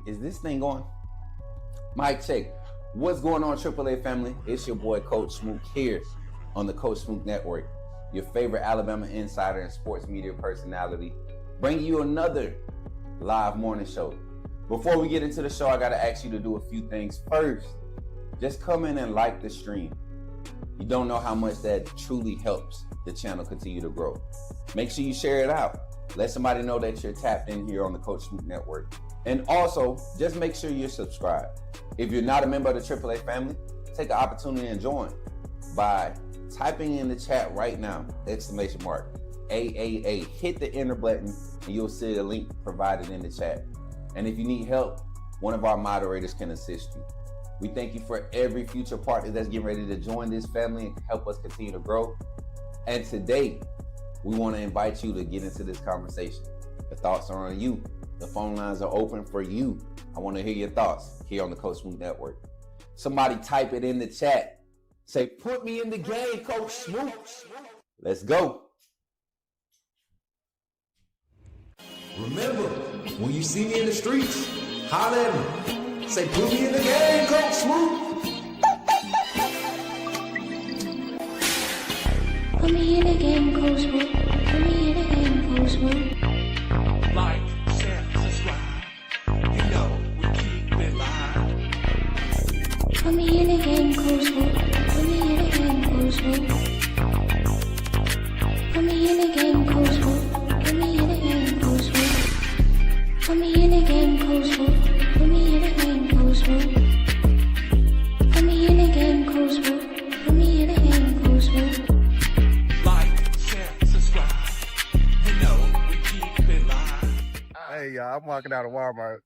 Is this thing going? Mic check. What's going on, AAA family? It's your boy, Coach Smook, here on the Coach Smook Network, your favorite Alabama insider and sports media personality, bringing you another live morning show. Before we get into the show, I got to ask you to do a few things. First, just come in and like the stream. You don't know how much that truly helps the channel continue to grow. Make sure you share it out. Let somebody know that you're tapped in here on the Coach Smook Network. And also, just make sure you're subscribed. If you're not a member of the AAA family, take an opportunity and join by typing in the chat right now, exclamation mark, AAA. Hit the enter button and you'll see a link provided in the chat. And if you need help, one of our moderators can assist you. We thank you for every future partner that's getting ready to join this family and help us continue to grow. And today, we want to invite you to get into this conversation. The thoughts are on you. The phone lines are open for you. I want to hear your thoughts here on the Coach Smook Network. Somebody type it in the chat. Say, put me in the game, Coach Smook. Let's go. Remember, when you see me in the streets, holler at me. Say, put me in the game, Coach Smook. Put me in the game, Coach Smook. Put me in the game, Coach Smook. Like, share, subscribe. You know we keep it live. Put me in the game, Coach Smook. Put me in the game, Coach Smook. Put me in the game, Coach Smook. Put me in the game, Coach Smook. Put me in the game, Coach Smook. Put me in the game, Coach Smook. Put me in the game, Coach Smook. Put me in the game, Coach Smook. Like, share, subscribe. You know we keep it live. Hey, y'all, I'm walking out of Walmart.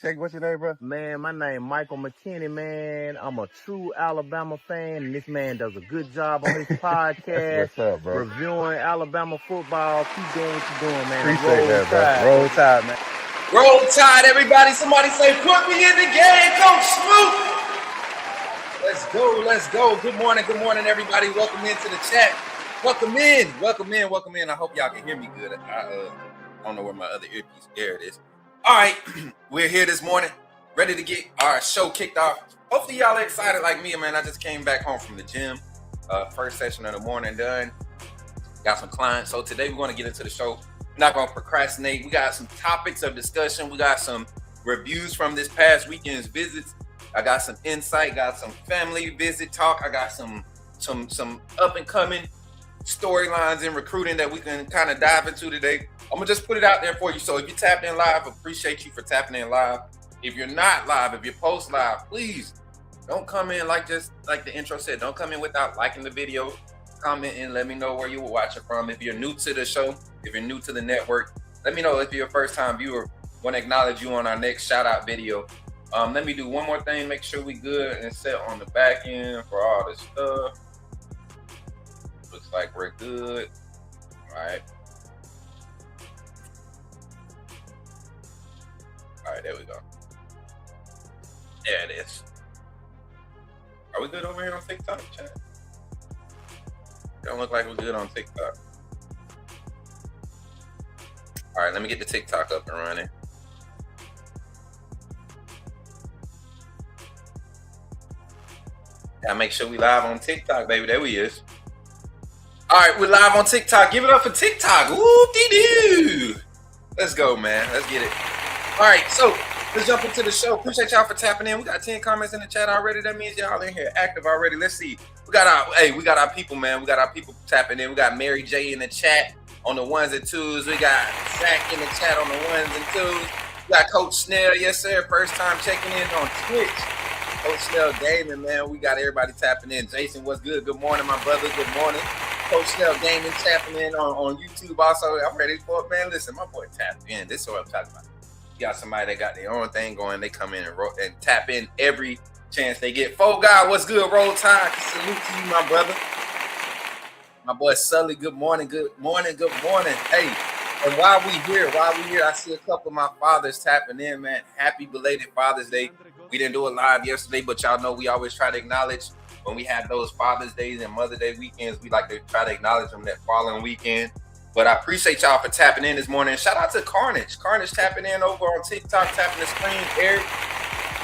Check, what's your name, bro? Man, my name Michael McKinney, man. I'm a true Alabama fan, and this man does a good job on his podcast. What's up, bro? Reviewing Alabama football. Keep doing what you're doing, man. Appreciate Roll that, bro. Tide. Roll Tide, man. Roll Tide, everybody. Somebody say, put me in the game, Coach Smook. Let's go, let's go. Good morning, everybody. Welcome into the chat. Welcome in. I hope y'all can hear me good. I don't know where my other earpiece. There it is. All right, we're here this morning, ready to get our show kicked off. Hopefully y'all are excited like me, man. I just came back home from the gym. First session of the morning done. Got some clients. So today we're going to get into the show. We're not going to procrastinate. We got some topics of discussion. We got some reviews from this past weekend's visits. I got some insight, got some family visit talk. I got some up and coming storylines in recruiting that we can kind of dive into today. I'm gonna just put it out there for you. So if you tapped in live, appreciate you for tapping in live. If you're not live, if you're post live, please don't come in like the intro said. Don't come in without liking the video. Comment and let me know where you were watching from. If you're new to the show, if you're new to the network, let me know. If you're a first time viewer, want to acknowledge you on our next shout out video. Let me do one more thing. Make sure we good and set on the back end for all this stuff. Looks like we're good. All right. All right, there we go. There it is. Are we good over here on TikTok, chat? Don't look like we're good on TikTok. All right, let me get the TikTok up and running. Gotta make sure we live on TikTok, baby. There we is. All right, we're live on TikTok. Give it up for TikTok. Woo-dee-doo. Let's go, man. Let's get it. All right, so let's jump into the show. Appreciate y'all for tapping in. We got 10 comments in the chat already. That means y'all in here active already. Let's see. We got our people, man. We got our people tapping in. We got Mary J in the chat on the ones and twos. We got Zach in the chat on the ones and twos. We got Coach Snell, yes sir. First time checking in on Twitch. Coach Snell Gaming, man. We got everybody tapping in. Jason, what's good? Good morning, my brother. Good morning. Coach Snell Gaming tapping in on YouTube. Also, I'm ready for it, man. Listen, my boy tapped in. This is what I'm talking about. You got somebody that got their own thing going. They come in and tap in every chance they get. Fo God, what's good? Roll Tide. Salute to you, my brother. My boy Sully, good morning. Good morning. Hey, and while we here, I see a couple of my fathers tapping in, man. Happy belated Father's Day. We didn't do it live yesterday, but y'all know we always try to acknowledge when we have those Father's Days and Mother Day weekends. We like to try to acknowledge them that following weekend. But I appreciate y'all for tapping in this morning. Shout out to Carnage. Carnage tapping in over on TikTok, tapping the screen. Eric,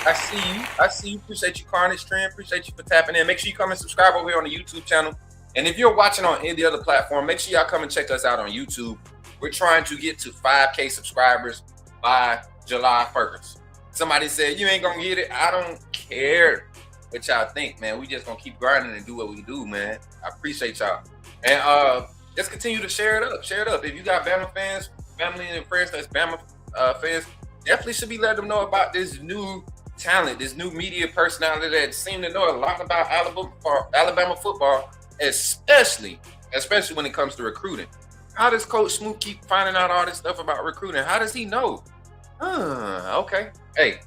I see you. I see you. Appreciate you, Carnage Trend. Appreciate you for tapping in. Make sure you come and subscribe over here on the YouTube channel. And if you're watching on any other platform, make sure y'all come and check us out on YouTube. We're trying to get to 5K subscribers by July 1st. Somebody said, you ain't gonna get it. I don't care what y'all think, man. We just gonna keep grinding and do what we do, man. I appreciate y'all. And just continue to share it up. Share it up. If you got Bama fans, family and friends that's Bama fans, definitely should be letting them know about this new talent, this new media personality that seem to know a lot about Alabama football, especially when it comes to recruiting. How does Coach Smook keep finding out all this stuff about recruiting? How does he know? Okay. Hey,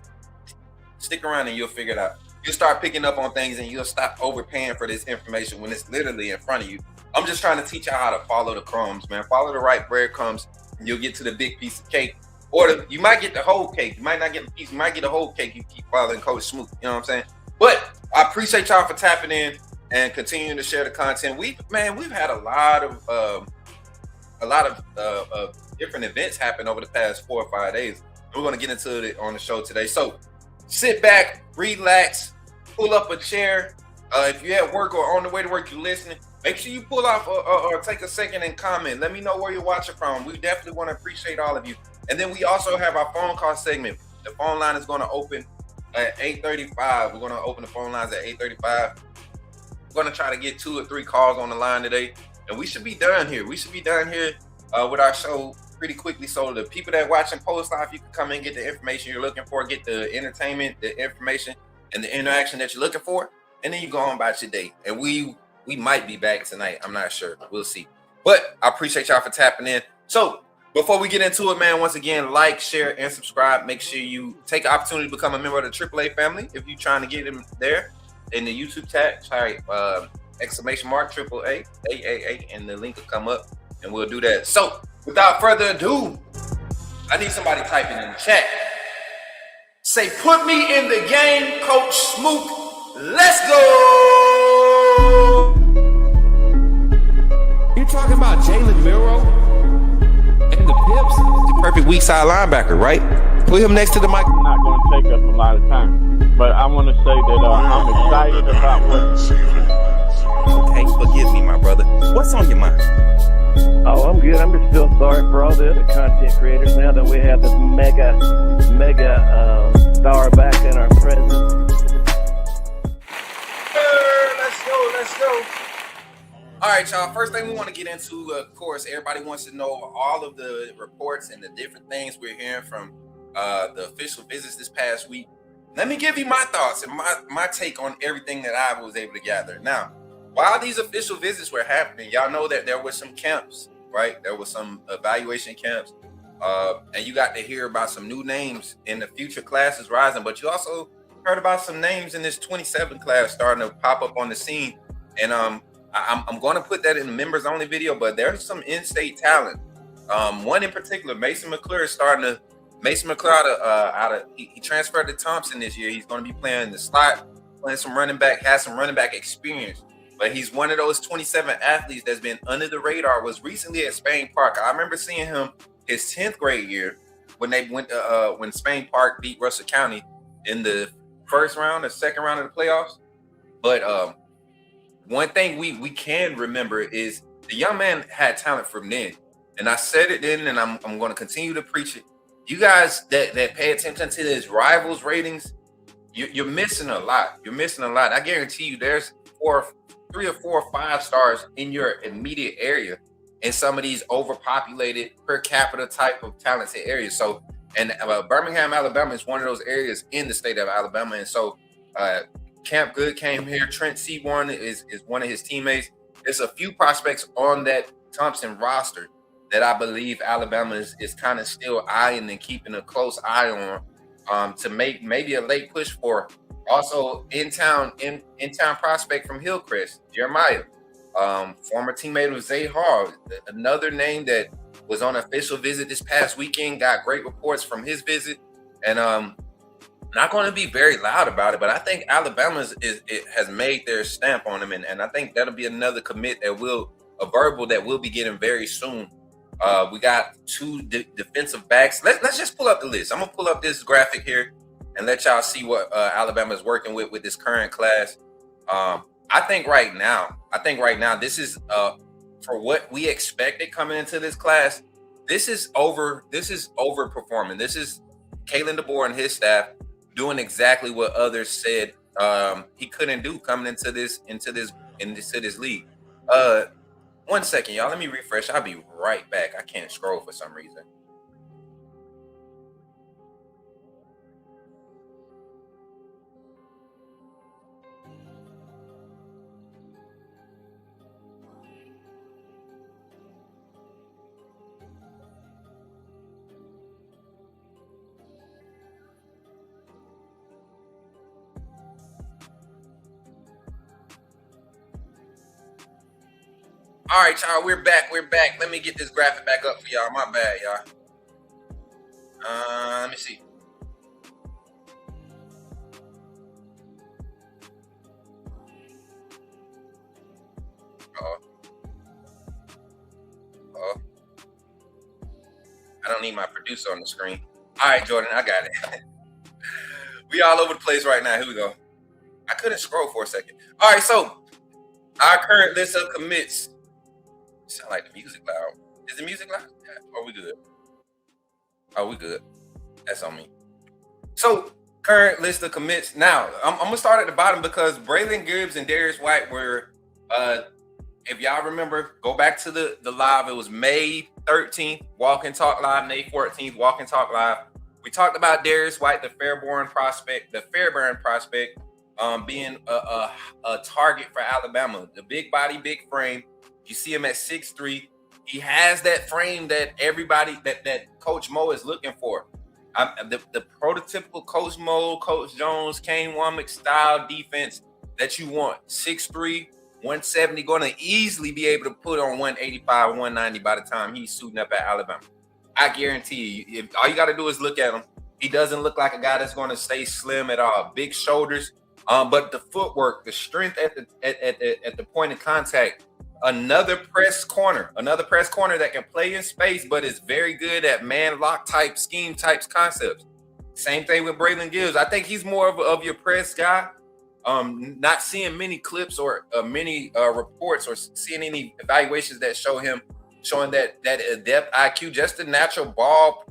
stick around and you'll figure it out. You'll start picking up on things and you'll stop overpaying for this information when it's literally in front of you. I'm just trying to teach y'all how to follow the crumbs, man. Follow the right breadcrumbs and you'll get to the big piece of cake. Or you might get the whole cake. You might not get the piece. You might get the whole cake. You keep following Coach Smook. You know what I'm saying? But I appreciate y'all for tapping in and continuing to share the content. We've had a lot of different events happen over the past 4 or 5 days. We're going to get into it on the show today. So sit back, relax, pull up a chair. If you're at work or on the way to work, you're listening, make sure you pull off or take a second and comment. Let me know where you're watching from. We definitely want to appreciate all of you. And then we also have our phone call segment. The phone line is going to open at 8:35. We're going to open the phone lines at 8:35. We're going to try to get 2 or 3 calls on the line today. And we should be done here. We should be done here with our show pretty quickly. So the people that are watching Post Live, you can come in and get the information you're looking for, get the entertainment, the information, and the interaction that you're looking for. And then you go on about your day. And we might be back tonight. I'm not sure. We'll see. But I appreciate y'all for tapping in. So before we get into it, man, once again, like, share, and subscribe. Make sure you take the opportunity to become a member of the AAA family if you're trying to get them there in the YouTube tag. Sorry, exclamation mark AAA, AAA, and the link will come up, and we'll do that. So without further ado, I need somebody typing in the chat. Say, put me in the game, Coach Smook. Let's go. You talking about Jalen Milroe and the Pips? The perfect weak side linebacker, right? Put him next to the mic. Not going to take us a lot of time, but I want to say that I'm excited about what. Okay, forgive me, my brother. What's on your mind? Oh, I'm good. I'm just still sorry for all the other content creators now that we have this mega star back in our presence. Let's go. All right, y'all. First thing we want to get into, of course, everybody wants to know all of the reports and the different things we're hearing from the official visits this past week. Let me give you my thoughts and my take on everything that I was able to gather. Now, while these official visits were happening, y'all know that there were some camps, right? There were some evaluation camps, and you got to hear about some new names in the future classes rising, but you also heard about some names in this 27 class starting to pop up on the scene. And I'm going to put that in the members only video, but there's some in-state talent. One in particular, Mason McClure, he transferred to Thompson this year. He's going to be playing the slot, playing some running back, has some running back experience. But he's one of those 27 athletes that's been under the radar. Was recently at Spain Park. I remember seeing him his 10th grade year when they went to when Spain Park beat Russell County in the first round or second round of the playoffs. But one thing we can remember is the young man had talent from then. And I said it then, and I'm going to continue to preach it. You guys that pay attention to his rivals ratings, you're missing a lot. You're missing a lot. I guarantee you there's 3 or 4 or 5 stars in your immediate area in some of these overpopulated per capita type of talented areas. So, and Birmingham, Alabama is one of those areas in the state of Alabama. And so Camp Good came here. Trent Seaborn is one of his teammates. There's a few prospects on that Thompson roster that I believe Alabama is kind of still eyeing and keeping a close eye on to make maybe a late push for. Also in-town prospect from Hillcrest, Jeremiah, former teammate of Zay Hall, another name that was on official visit this past weekend, got great reports from his visit, and not going to be very loud about it, but I think Alabama has made their stamp on him, and I think that'll be another commit a verbal that we'll be getting very soon We got two defensive backs. Let's just pull up the list. I'm gonna pull up this graphic here and let y'all see what Alabama is working with this current class. I think right now, this is for what we expected coming into this class. This is overperforming. This is Kalen DeBoer and his staff doing exactly what others said he couldn't do coming into this league. 1 second, y'all. Let me refresh. I'll be right back. I can't scroll for some reason. All right, y'all, we're back. Let me get this graphic back up for y'all. My bad, y'all. Let me see. I don't need my producer on the screen. All right, Jordan, I got it. We all over the place right now. Here we go. I couldn't scroll for a second. All right, so our current list of commits. Sound like the music loud. Is the music loud? Yeah. Are we good? Oh, we good. That's on me. So, current list of commits. Now, I'm gonna start at the bottom because Braylon Gibbs and Darius White were, if y'all remember, go back to the live. It was May 13th, Walk and Talk Live. May 14th, Walk and Talk Live. We talked about Darius White, the Fairbairn prospect, being a target for Alabama. The big body, big frame. You see him at 6'3". He has that frame that everybody, that Coach Mo is looking for. The prototypical Coach Mo, Coach Jones, Kane Womack style defense that you want. 6'3", 170, going to easily be able to put on 185, 190 by the time he's suiting up at Alabama. I guarantee you, if all you got to do is look at him, he doesn't look like a guy that's going to stay slim at all. Big shoulders, but the footwork, the strength at the point of contact. Another press corner that can play in space, but is very good at man lock type scheme types concepts. Same thing with Braylon Gibbs. I think he's more of your press guy. Not seeing many clips or many reports or seeing any evaluations that showing that adept IQ, just a natural ball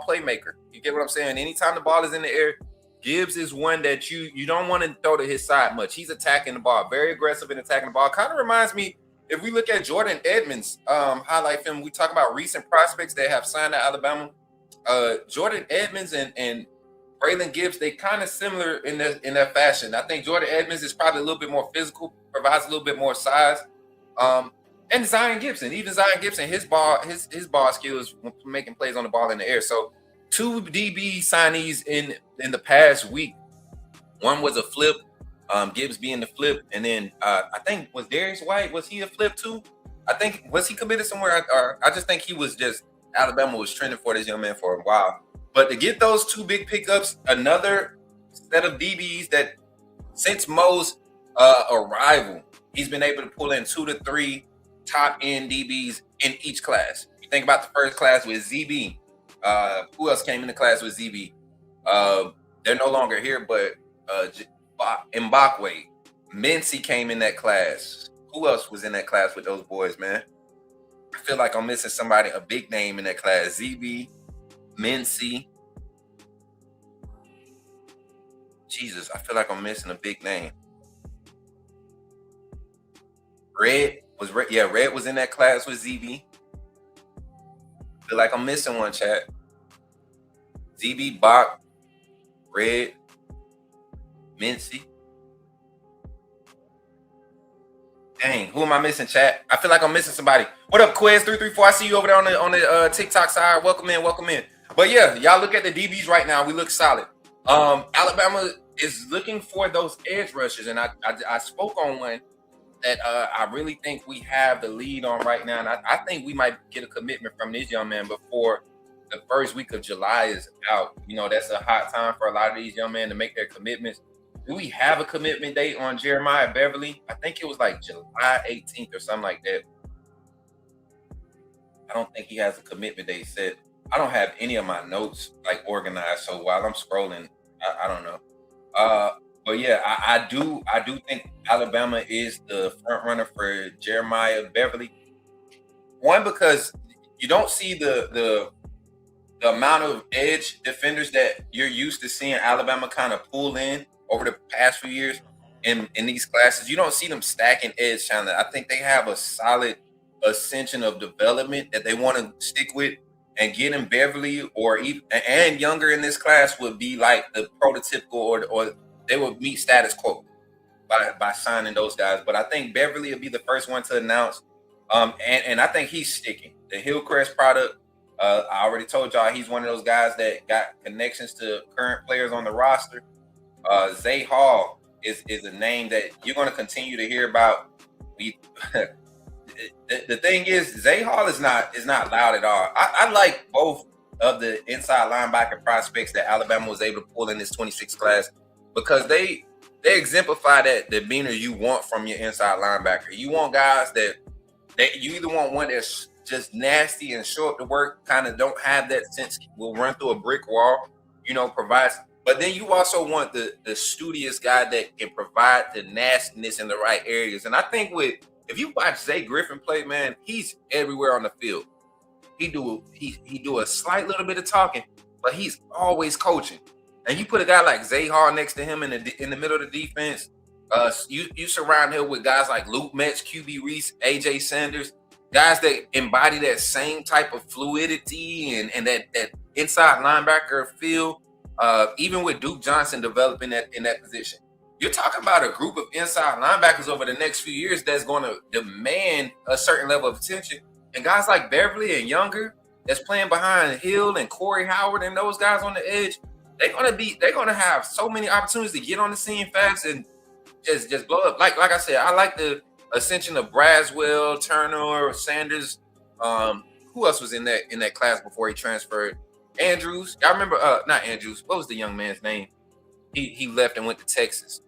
playmaker. You get what I'm saying? Anytime the ball is in the air, Gibbs is one that you don't want to throw to his side much. He's attacking the ball, very aggressive in attacking the ball. Kind of reminds me, if we look at Jordan Edmonds highlight film, we talk about recent prospects that have signed at Alabama. Jordan Edmonds and Braylon Gibbs, they kind of similar in their fashion. I think Jordan Edmonds is probably a little bit more physical, provides a little bit more size. And Zion Gibson, his ball skills making plays on the ball in the air. So 2 DB signees in the past week. One was a flip, Gibbs being the flip, and then I think was Darius White, was he a flip too? I think, was he committed somewhere? Or I just think he was just, Alabama was trending for this young man for a while. But to get those 2 big pickups, another set of DBs that since Mo's arrival, he's been able to pull in 2 to 3 top end DBs in each class. You think about the first class with ZB. Who else came in the class with ZB? They're no longer here, but Mbakwe, Mincy came in that class. Who else was in that class with those boys, man? I feel like I'm missing somebody, a big name in that class. ZB, Mincy. Jesus, I feel like I'm missing a big name. Red was in that class with ZB. I feel like I'm missing one, chat. ZB, Bach, Red, Mincy. Dang, who am I missing, chat? I feel like I'm missing somebody. What up, Quiz334? I see you over there on the TikTok side. Welcome in. But yeah, y'all look at the DBs right now. We look solid. Alabama is looking for those edge rushers, and I spoke on one that I really think we have the lead on right now, and I think we might get a commitment from this young man before the first week of July is out. You know, that's a hot time for a lot of these young men to make their commitments. Do we have a commitment date on Jeremiah Beverly? I think it was like July 18th or something like that. I don't think he has a commitment date set. I don't have any of my notes like organized, so while I'm scrolling, I don't know. But yeah, I do think Alabama is the front runner for Jeremiah Beverly. One, because you don't see the amount of edge defenders that you're used to seeing Alabama kind of pull in over the past few years in these classes. You don't see them stacking edge talent. I think they have a solid ascension of development that they want to stick with, and getting Beverly or even and younger in this class would be like the prototypical, or they would meet status quo by signing those guys. But I think Beverly will be the first one to announce, and I think he's sticking. The Hillcrest product, I already told y'all he's one of those guys that got connections to current players on the roster. Zay Hall is a name that you're going to continue to hear about. The thing is, Zay Hall is not loud at all. I like both of the inside linebacker prospects that Alabama was able to pull in this 26 class, because they exemplify that demeanor you want from your inside linebacker. You want guys that you either want one that's just nasty and show up to work, kind of don't have that sense, will run through a brick wall, provides. But then you also want the studious guy that can provide the nastiness in the right areas. And I think if you watch Zay Griffin play, man, he's everywhere on the field. He do a slight little bit of talking, but he's always coaching. And you put a guy like Zay Hall next to him in the middle of the defense. You surround him with guys like Luke Metz, QB Reese, AJ Sanders, guys that embody that same type of fluidity and that inside linebacker feel. Even with Duke Johnson developing in that position, you're talking about a group of inside linebackers over the next few years that's going to demand a certain level of attention. And guys like Beverly and Younger, that's playing behind Hill and Corey Howard and those guys on the edge, they're going to have so many opportunities to get on the scene fast and just blow up. Like I said, I like the ascension of Braswell, Turner, Sanders. Who else was in that class before he transferred? Andrews. I remember not Andrews. What was the young man's name? He left and went to Texas.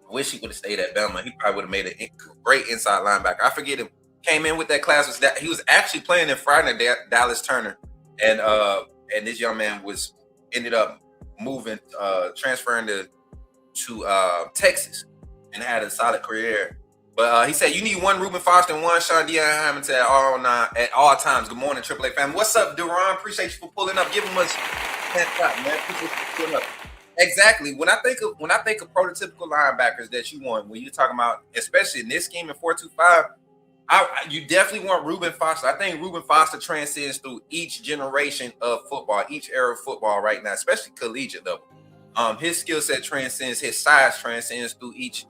I wish he would have stayed at Bama. He probably would have made a great inside linebacker. I forget him. Came in with that class. He was actually playing in front of Dallas Turner, and this young man ended up moving, transferring to Texas, and had a solid career. But he said you need one Reuben Foster and one Sean Deion Hamilton at all times. Good morning, AAA family. What's up, Duran? Appreciate you for pulling up. Giving us that shot, man. Appreciate you for pulling up. Exactly. When I think of prototypical linebackers that you want, when you're talking about, especially in this scheme in 4-2-5, you definitely want Reuben Foster. I think Reuben Foster transcends through each generation of football, each era of football right now, especially collegiate level. His skill set transcends, his size transcends through each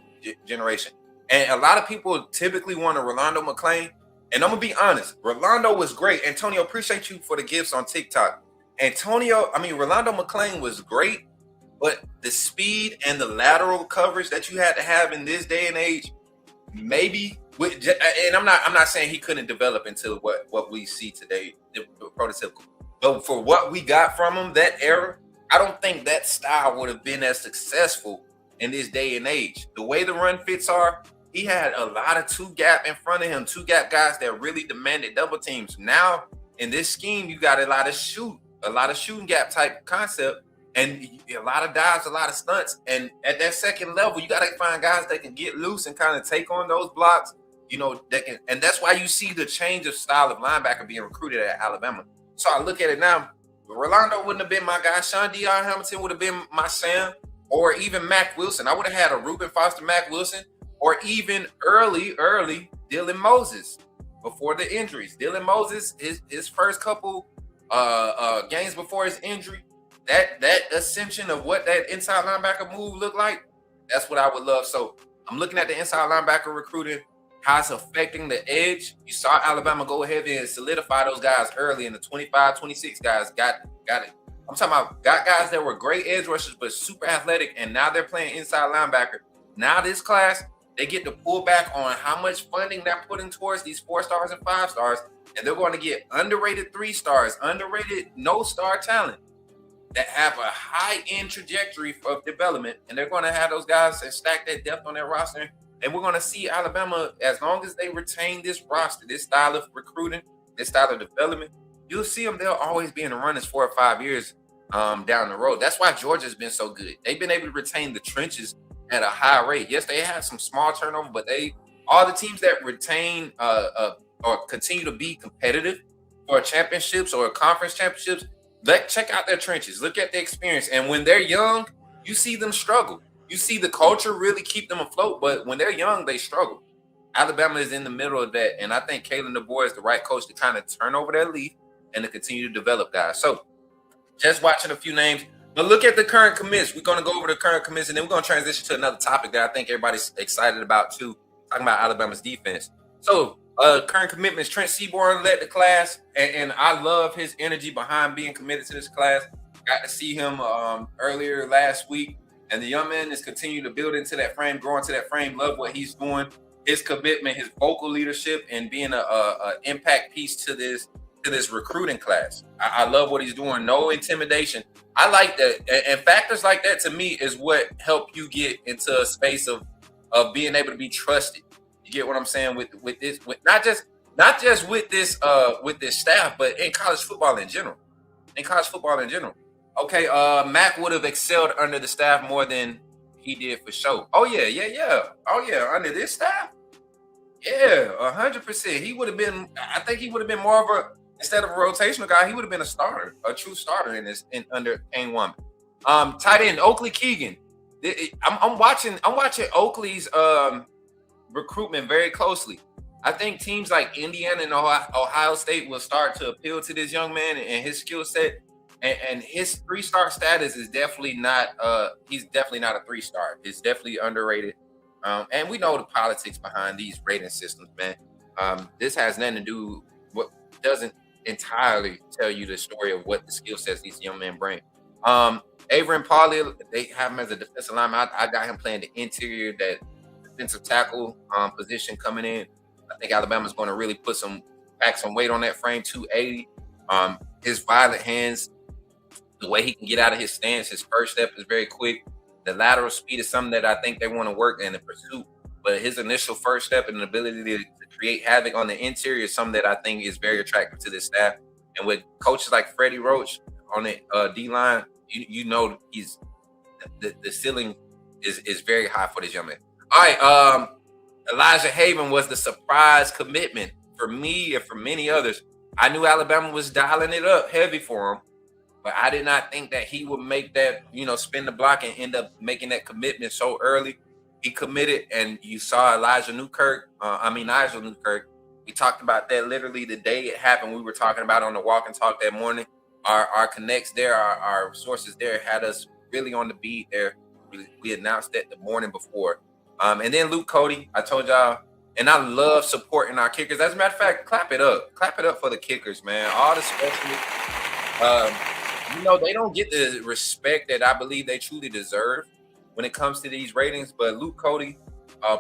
generation. And a lot of people typically want a Rolando McClain. And I'm going to be honest, Rolando was great. Antonio, appreciate you for the gifts on TikTok. Rolando McClain was great, but the speed and the lateral coverage that you had to have in this day and age, maybe, and I'm not saying he couldn't develop into what we see today, the prototypical. But for what we got from him, that era, I don't think that style would have been as successful in this day and age. The way the run fits are, he had a lot of two gap in front of him, two gap guys that really demanded double teams. Now in this scheme, you got a lot of shooting gap type concept, and a lot of dives, a lot of stunts. And at that second level, you got to find guys that can get loose and kind of take on those blocks. And that's why you see the change of style of linebacker being recruited at Alabama. So I look at it now. Rolando wouldn't have been my guy. Sean Deion Hamilton would have been my Sam, or even Mac Wilson. I would have had a Reuben Foster, Mac Wilson, or even early Dylan Moses before the injuries. Dylan Moses, his first couple games before his injury, that ascension of what that inside linebacker move looked like, that's what I would love. So I'm looking at the inside linebacker recruiting, how it's affecting the edge. You saw Alabama go ahead and solidify those guys early, in the 25, 26 guys got it. I'm talking about got guys that were great edge rushers but super athletic, and now they're playing inside linebacker. Now this class, they get to pull back on how much funding they're putting towards these 4 stars and 5 stars, and they're going to get underrated 3 stars, underrated no-star talent that have a high-end trajectory of development, and they're going to have those guys that stack that depth on their roster. And we're going to see Alabama, as long as they retain this roster, this style of recruiting, this style of development, you'll see them. They'll always be in the run as 4 or 5 years down the road. That's why Georgia's been so good. They've been able to retain the trenches at a high rate. Yes, they had some small turnover, but all the teams that retain or continue to be competitive for championships or conference championships, check out their trenches. Look at the experience. And when they're young, you see them struggle. You see the culture really keep them afloat, but when they're young, they struggle. Alabama is in the middle of that, and I think Kalen DeBoer is the right coach to kind of turn over that leaf and to continue to develop guys. So just watching a few names, but look at the current commits. We're going to go over the current commits, and then we're going to transition to another topic that I think everybody's excited about too, talking about Alabama's defense. So current commitments, Trent Seaborn led the class, and I love his energy behind being committed to this class. Got to see him earlier last week, and the young man is continuing to build into that frame, grow into that frame, love what he's doing. His commitment, his vocal leadership, and being a impact piece to this recruiting class. I love what he's doing. No intimidation. I like that, and factors like that to me is what help you get into a space of being able to be trusted. You get what I'm saying with this, with not just with this staff, but in college football in general. Okay, Mac would have excelled under the staff more than he did for sure. Oh yeah. Oh yeah, under this staff. Yeah, 100%. He would have been. I think he would have been more of a, instead of a rotational guy, he would have been a starter, a true starter in under Kane Wommack. Tight end Oakley Keegan. I'm watching Oakley's recruitment very closely. I think teams like Indiana and Ohio State will start to appeal to this young man and his skill set. And his 3-star status is definitely not. He's definitely not a 3-star. It's definitely underrated. And we know the politics behind these rating systems, man. This has nothing to do. What doesn't entirely tell you the story of what the skill sets these young men bring. Avery and Paulie, they have him as a defensive lineman. I got him playing the interior, that defensive tackle position coming in. I think Alabama's going to really pack some weight on that frame. 280. His violent hands, the way he can get out of his stance, his first step is very quick. The lateral speed is something that I think they want to work in the pursuit. But his initial first step and the ability to create havoc on the interior is something that I think is very attractive to this staff. And with coaches like Freddie Roach on the D-line, you know he's the ceiling is very high for this young man. All right, Elijah Haven was the surprise commitment for me and for many others. I knew Alabama was dialing it up heavy for him, but I did not think that he would make that, spin the block and end up making that commitment so early. He committed, and you saw Nigel Newkirk. We talked about that literally the day it happened. We were talking about on the walk and talk that morning. Our connects there, our sources there had us really on the beat there. We announced that the morning before. And then Luke Cody, I told y'all, and I love supporting our kickers. As a matter of fact, clap it up. Clap it up for the kickers, man. All the specialists. They don't get the respect that I believe they truly deserve when it comes to these ratings. But Luke Cody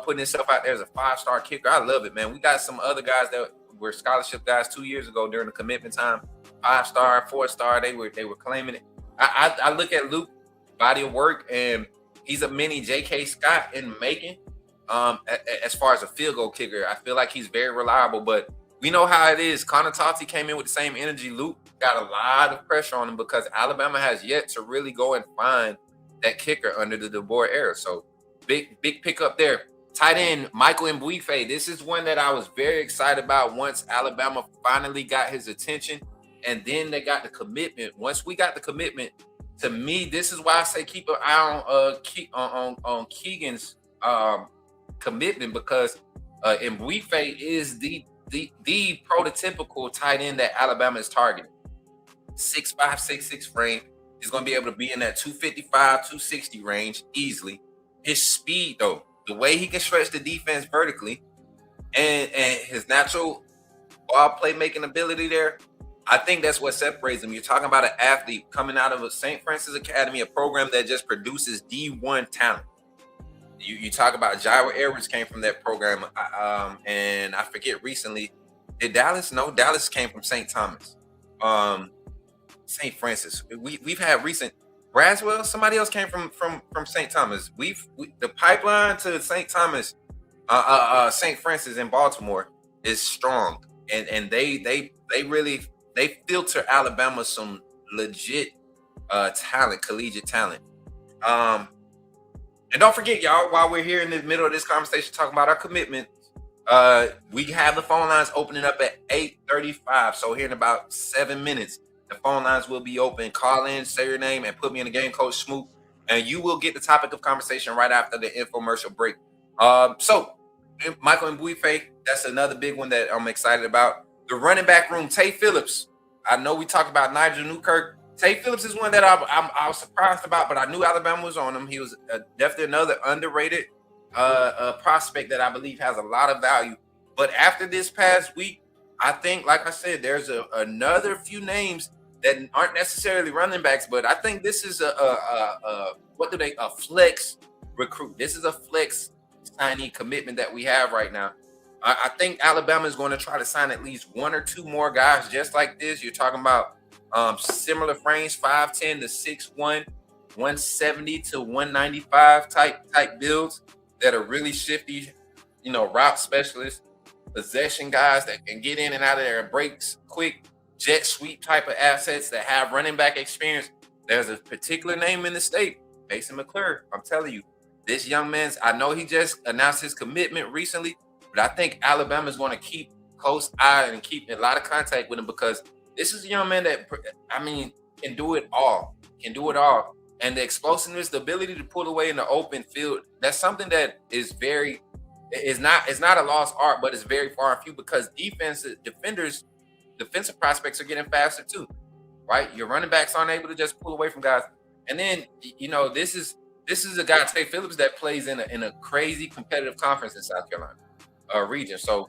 putting himself out there as a 5-star kicker, I love it, man. We got some other guys that were scholarship guys 2 years ago during the commitment time. 5-star, 4-star, they were claiming it. I look at Luke's body of work, and he's a mini J.K. Scott in making. As far as a field goal kicker, I feel like he's very reliable, but we know how it is. Connor Tati came in with the same energy. Luke got a lot of pressure on him because Alabama has yet to really go and find that kicker under the DeBoer era. So big pickup there. Tight end Michael Mbuife. This is one that I was very excited about once Alabama finally got his attention, and then they got the commitment. Once we got the commitment, to me, this is why I say keep an eye on Keegan's commitment, because Mbuife is the prototypical tight end that Alabama is targeting. 6'5", 6'6" frame. He's going to be able to be in that 255, 260 range easily. His speed, though, the way he can stretch the defense vertically, and his natural ball playmaking ability there, I think that's what separates him. You're talking about an athlete coming out of a St. Francis Academy, a program that just produces D1 talent. You talk about Jairo Edwards came from that program, and I forget recently, did Dallas? No, Dallas came from St. Thomas. St. Francis. We've had recent Braswell. Somebody else came from St. Thomas. The pipeline to St. Thomas, St. Francis in Baltimore is strong, and they they filter Alabama some legit talent, collegiate talent. And don't forget, y'all, while we're here in the middle of this conversation talking about our commitment, we have the phone lines opening up at 8:35. So here in about 7 minutes, the phone lines will be open. Call in, say your name, and put me in the game, Coach Smook, and you will get the topic of conversation right after the infomercial break. So Michael and Buife, that's another big one that I'm excited about. The running back room, Tay Phillips. I know we talked about Nigel Newkirk. Tay Phillips is one that I was surprised about, but I knew Alabama was on him. He was definitely another underrated prospect that I believe has a lot of value. But after this past week, I think, like I said, there's another few names that aren't necessarily running backs, but I think this is a flex recruit. This is a flex signing commitment that we have right now. I think Alabama is going to try to sign at least one or two more guys just like this. You're talking about similar frames, 5'10" to 6'1", 170 to 195 type builds that are really shifty, route specialists, possession guys that can get in and out of there and breaks quick, jet sweep type of assets that have running back experience. There's a particular name in the state, Mason McClure. I'm telling you, this young man's, I know he just announced his commitment recently, but I think Alabama is going to keep close eye and keep a lot of contact with him because this is a young man that, can do it all. And the explosiveness, the ability to pull away in the open field, that's something that is not a lost art, but it's very far and few because defensive prospects are getting faster too, right? Your running backs aren't able to just pull away from guys. And then, this is a guy, Tay Phillips, that plays in a crazy competitive conference in South Carolina region. So,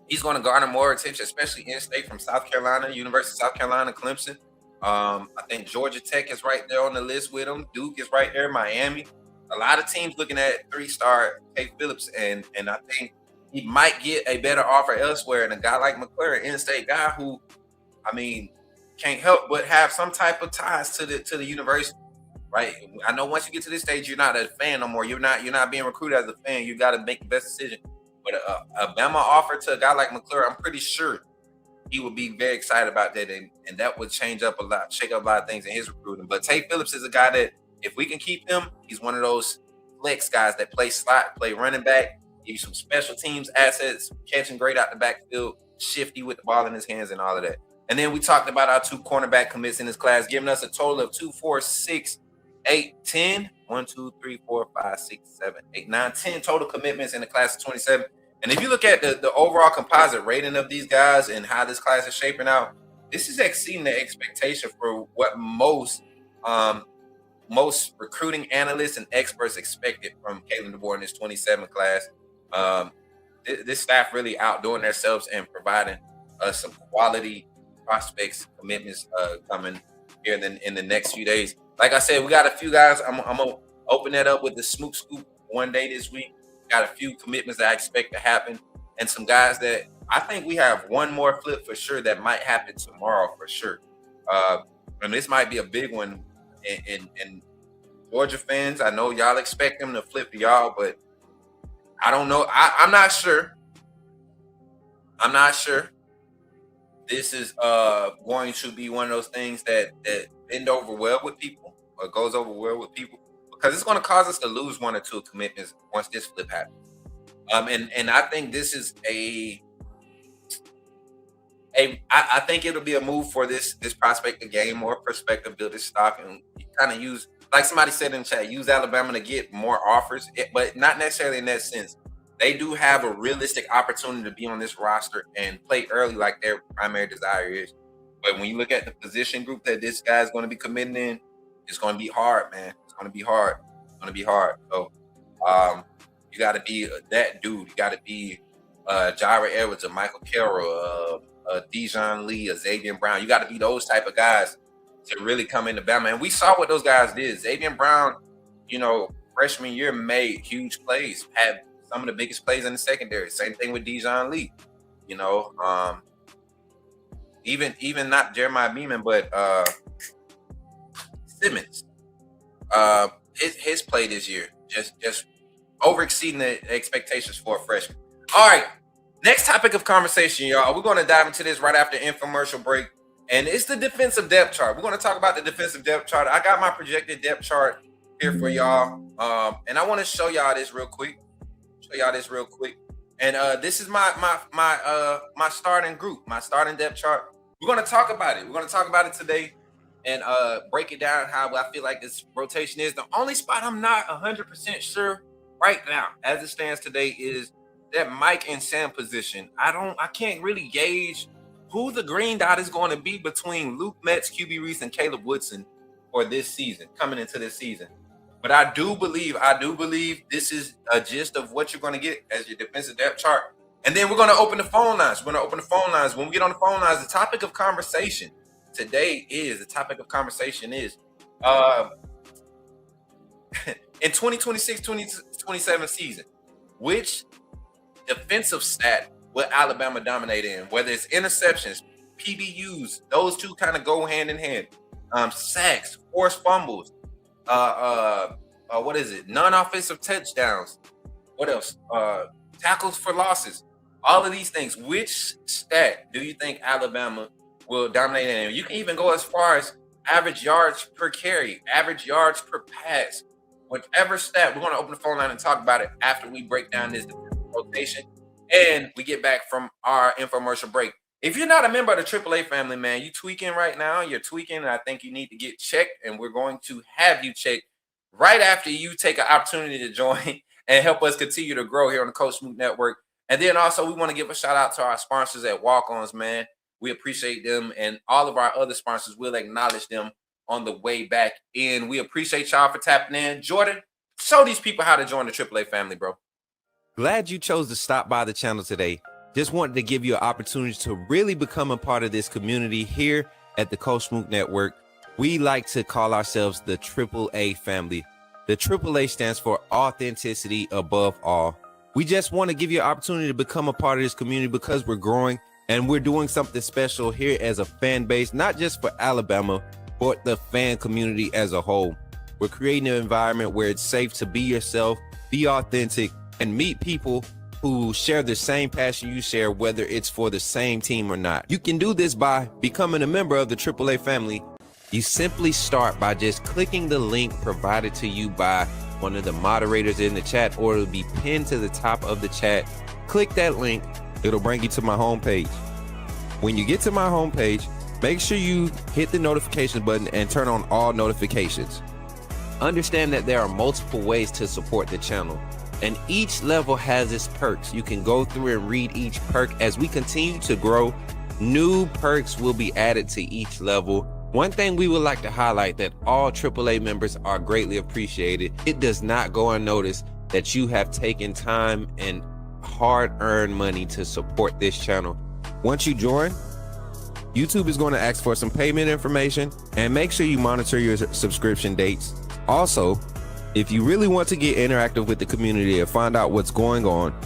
he's going to garner more attention, especially in-state from South Carolina, University of South Carolina, Clemson. I think Georgia Tech is right there on the list with him. Duke is right there, Miami. A lot of teams looking at 3-star Tay Phillips, and I think he might get a better offer elsewhere. And a guy like McClure, an in-state guy who, can't help but have some type of ties to the university, right? I know once you get to this stage, you're not a fan no more. You're not being recruited as a fan. You got to make the best decision. But a Bama offer to a guy like McClure, I'm pretty sure he would be very excited about that, and that would shake up a lot of things in his recruiting. But Tay Phillips is a guy that, if we can keep him, he's one of those flex guys that play slot, play running back, give you some special teams assets, catching great out the backfield, shifty with the ball in his hands and all of that. And then we talked about our 2 cornerback commits in this class, giving us a total of 2, 4, 6, 8, 10. 1, 2, 3, 4, 5, 6, 7, 8, 9, 10 total commitments in the class of 27. And if you look at the overall composite rating of these guys and how this class is shaping out, this is exceeding the expectation for what most recruiting analysts and experts expected from Kalen DeBoer in this 27 class. This staff really outdoing themselves and providing some quality prospects, commitments coming here in the next few days. Like I said, we got a few guys. I'm going to open that up with the Smook Scoop one day this week. Got a few commitments that I expect to happen, and some guys that I think we have one more flip for sure that might happen tomorrow for sure. And this might be a big one in Georgia fans. I know y'all expect them to flip to y'all, but I don't know. I'm not sure. This is going to be one of those things that bend over well with people or goes over well with people, because it's going to cause us to lose 1 or 2 commitments once this flip happens. And I think this is I think it'll be a move for this prospect to gain more perspective, build his stock, and kind of use, like somebody said in the chat, use Alabama to get more offers, but not necessarily in that sense. They do have a realistic opportunity to be on this roster and play early like their primary desire is. But when you look at the position group that this guy is going to be committing in, it's going to be hard, man. It's going to be hard. So you got to be that dude. You got to be Jira Edwards, a Michael Carroll, Dijon Lee, a Xavier Brown. You got to be those type of guys to really come into Bama. And we saw what those guys did. Xavier Brown, freshman year made huge plays, had some of the biggest plays in the secondary. Same thing with Dijon Lee. Even not Jeremiah Beeman, but Simmons. His play this year just over exceeding the expectations for a freshman. All right, Next topic of conversation, y'all. We're going to dive into this right after infomercial break. And it's the defensive depth chart. We're going to talk about the defensive depth chart. I got my projected depth chart here for y'all. And I want to show y'all this real quick. And this is my starting group, my starting depth chart. We're going to talk about it. We're going to talk about it today and break it down how I feel like this rotation is. The only spot I'm not 100% sure right now, as it stands today, is that Mike and Sam position. I can't really gauge who the green dot is going to be between Luke Metz, QB Reese, and Caleb Woodson for this season, coming into this season. But I do believe this is a gist of what you're going to get as your defensive depth chart. And then we're going to open the phone lines. When we get on the phone lines, the topic of conversation today is, in 2026-2027 season, which defensive stat will Alabama dominate in? Whether it's interceptions, PBUs, those two kind of go hand in hand. Sacks, forced fumbles, non-offensive touchdowns. What else? Tackles for losses. All of these things. Which stat do you think Alabama will dominate in? You can even go as far as average yards per carry, average yards per pass. Whatever stat, we're going to open the phone line and talk about it after we break down this rotation and we get back from our infomercial break. If you're not a member of the AAA family, man, you tweaking right now. You're tweaking, and I think you need to get checked, and we're going to have you checked right after you take an opportunity to join and help us continue to grow here on the Coach Smook Network. And then also, we want to give a shout out to our sponsors at Walk-Ons, man. We appreciate them, and all of our other sponsors, we'll acknowledge them on the way back in. We appreciate y'all for tapping in. Jordan, show these people how to join the AAA family, bro. Glad you chose to stop by the channel today. Just wanted to give you an opportunity to really become a part of this community here at the Coach Smook Network. We like to call ourselves the AAA family. The AAA stands for authenticity above all. We just want to give you an opportunity to become a part of this community because we're growing and we're doing something special here as a fan base, not just for Alabama, but the fan community as a whole. We're creating an environment where it's safe to be yourself, be authentic, and meet people who share the same passion you share, whether it's for the same team or not. You can do this by becoming a member of the AAA family. You simply start by just clicking the link provided to you by one of the moderators in the chat, or it'll be pinned to the top of the chat. Click that link. It'll bring you to my homepage. When you get to my homepage, make sure you hit the notification button and turn on all notifications. Understand that there are multiple ways to support the channel, and each level has its perks. You can go through and read each perk. As we continue to grow, new perks will be added to each level. One thing we would like to highlight that all AAA members are greatly appreciated. It does not go unnoticed that you have taken time and hard-earned money to support this channel. Once you join, YouTube is going to ask for some payment information, and make sure you monitor your subscription dates. Also, if you really want to get interactive with the community and find out what's going on,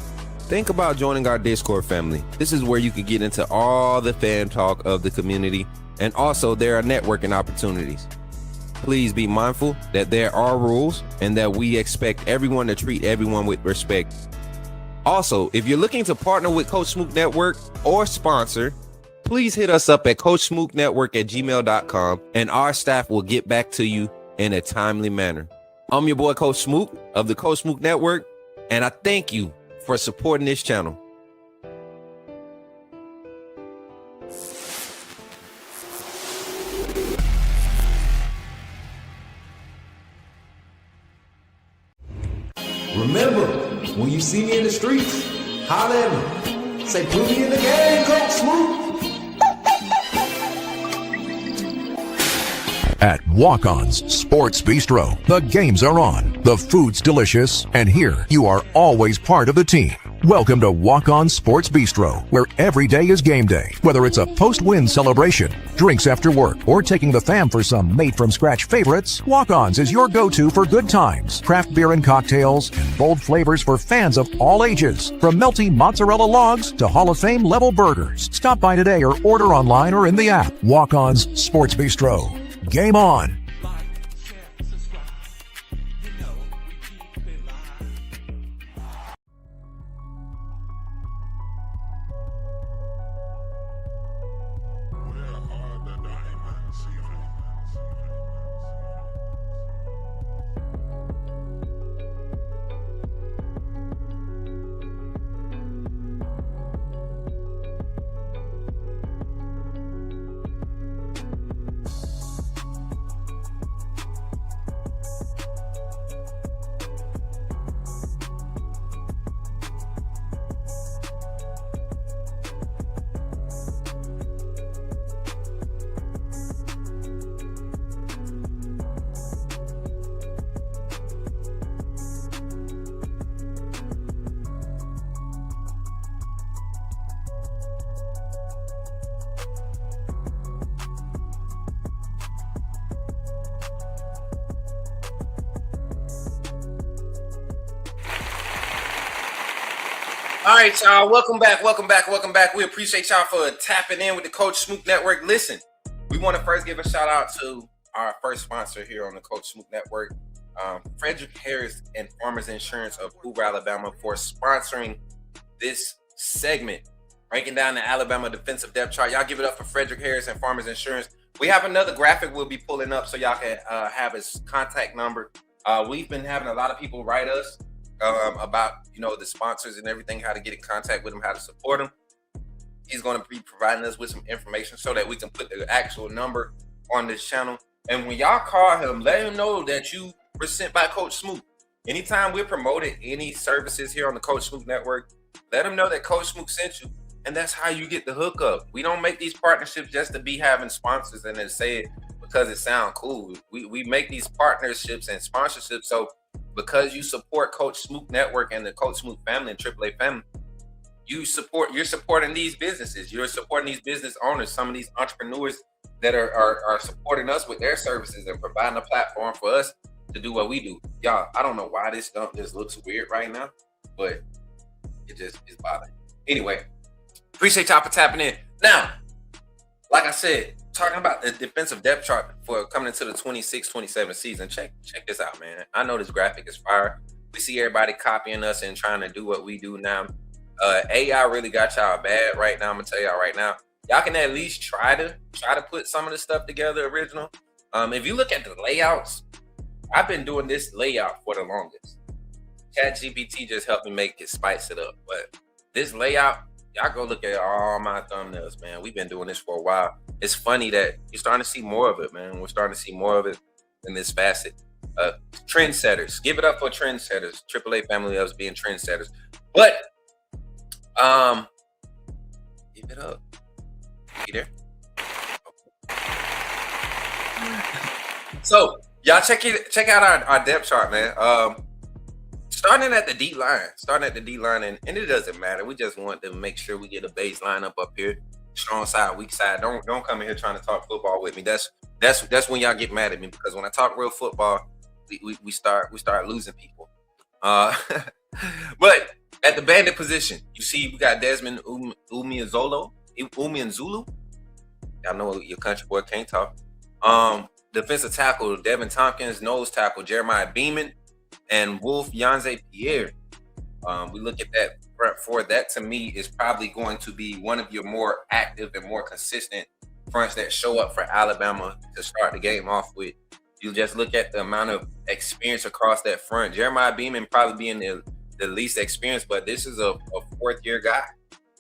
think about joining our Discord family. This is where you can get into all the fan talk of the community, and also there are networking opportunities. Please be mindful that there are rules and that we expect everyone to treat everyone with respect. Also, if you're looking to partner with Coach Smook Network or sponsor, please hit us up at coachsmooknetwork@gmail.com, and our staff will get back to you in a timely manner. I'm your boy, Coach Smook of the Coach Smook Network, and I thank you for supporting this channel. Remember, when you see me in the streets, holler at me. Say, put me in the game, Coach Smook. At Walk-On's Sports Bistro, the games are on, the food's delicious, and here you are always part of the team. Welcome to Walk-On's Sports Bistro, where every day is game day. Whether it's a post-win celebration, drinks after work, or taking the fam for some made-from-scratch favorites, Walk-On's is your go-to for good times, craft beer and cocktails, and bold flavors for fans of all ages. From melty mozzarella logs to Hall of Fame level burgers. Stop by today or order online or in the app. Walk-On's Sports Bistro. Game on. All right, y'all. Welcome back. We appreciate y'all for tapping in with the Coach Smook Network. Listen, we want to first give a shout out to our first sponsor here on the Coach Smook Network, Frederick Harris and Farmers Insurance of Hoover, Alabama, for sponsoring this segment, breaking down the Alabama defensive depth chart. Y'all give it up for Frederick Harris and Farmers Insurance. We have another graphic we'll be pulling up so y'all can have his contact number. We've been having a lot of people write us about, the sponsors and everything, how to get in contact with them, how to support them. He's going to be providing us with some information so that we can put the actual number on this channel. And when y'all call him, let him know that you were sent by Coach Smook. Anytime we're promoting any services here on the Coach Smook Network, let him know that Coach Smook sent you. And that's how you get the hookup. We don't make these partnerships just to be having sponsors and then say it because it sounds cool. We make these partnerships and sponsorships so because you support Coach Smook Network and the Coach Smook family and AAA family, you're supporting these businesses. You're supporting these business owners, some of these entrepreneurs that are supporting us with their services and providing a platform for us to do what we do. Y'all, I don't know why this stuff just looks weird right now, but it just is bothering. Anyway, appreciate y'all for tapping in. Now, like I said, talking about the defensive depth chart for coming into the 26-27 season. Check this out, man. I know this graphic is fire. We see everybody copying us and trying to do what we do now. AI really got y'all bad right now. I'm gonna tell y'all right now. Y'all can at least try to put some of this stuff together original. If you look at the layouts, I've been doing this layout for the longest. ChatGPT just helped me spice it up. But this layout, y'all go look at all my thumbnails, man. We've been doing this for a while. It's funny that you're starting to see more of it, man. We're starting to see more of it in this facet. Trendsetters. Give it up for trendsetters. AAA family loves being trendsetters. But, give it up. You there? So, y'all check out our depth chart, man. Starting at the D line, and it doesn't matter. We just want to make sure we get a baseline up here. Strong side, weak side. Don't come in here trying to talk football with me. That's when y'all get mad at me, because when I talk real football, we start losing people. But at the bandit position, you see we got Desmond Umeozulu. Y'all know your country boy can't talk. Defensive tackle Devin Tompkins, nose tackle Jeremiah Beeman, and Wolf Yanze Pierre. We look at that front four. That to me is probably going to be one of your more active and more consistent fronts that show up for Alabama to start the game off with. You just look at the amount of experience across that front. Jeremiah Beeman probably being the least experienced, but this is a fourth-year guy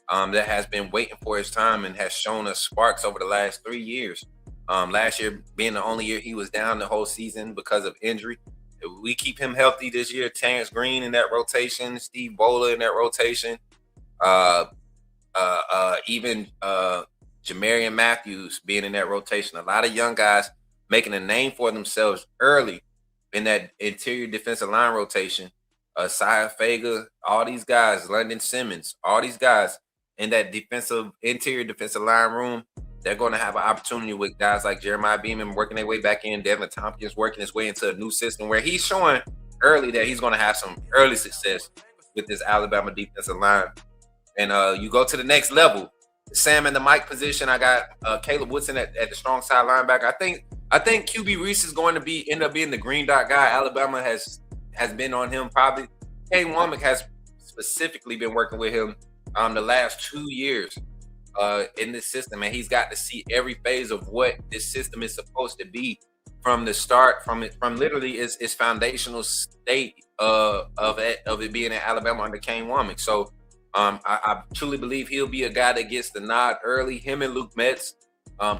that has been waiting for his time and has shown us sparks over the last 3 years. Last year being the only year he was down the whole season because of injury. We keep him healthy this year. Terrence Green in that rotation, Steve Bowler in that rotation, even Jamarian Matthews being in that rotation. A lot of young guys making a name for themselves early in that interior defensive line rotation. Sia Faga, all these guys, London Simmons, all these guys in that interior defensive line room. They're going to have an opportunity with guys like Jeremiah Beeman working their way back in, Devin Tompkins working his way into a new system where he's showing early that he's going to have some early success with this Alabama defensive line. And you go to the next level, Sam in the Mike position. I got Caleb Woodson at the strong side linebacker. I think QB Reese is going to end up being the green dot guy. Alabama has been on him probably. Kane Womack has specifically been working with him the last 2 years. In this system, and he's got to see every phase of what this system is supposed to be from the start, from literally its foundational state of it being in Alabama under Kane Womack. So I truly believe he'll be a guy that gets the nod early. Him and Luke Metz.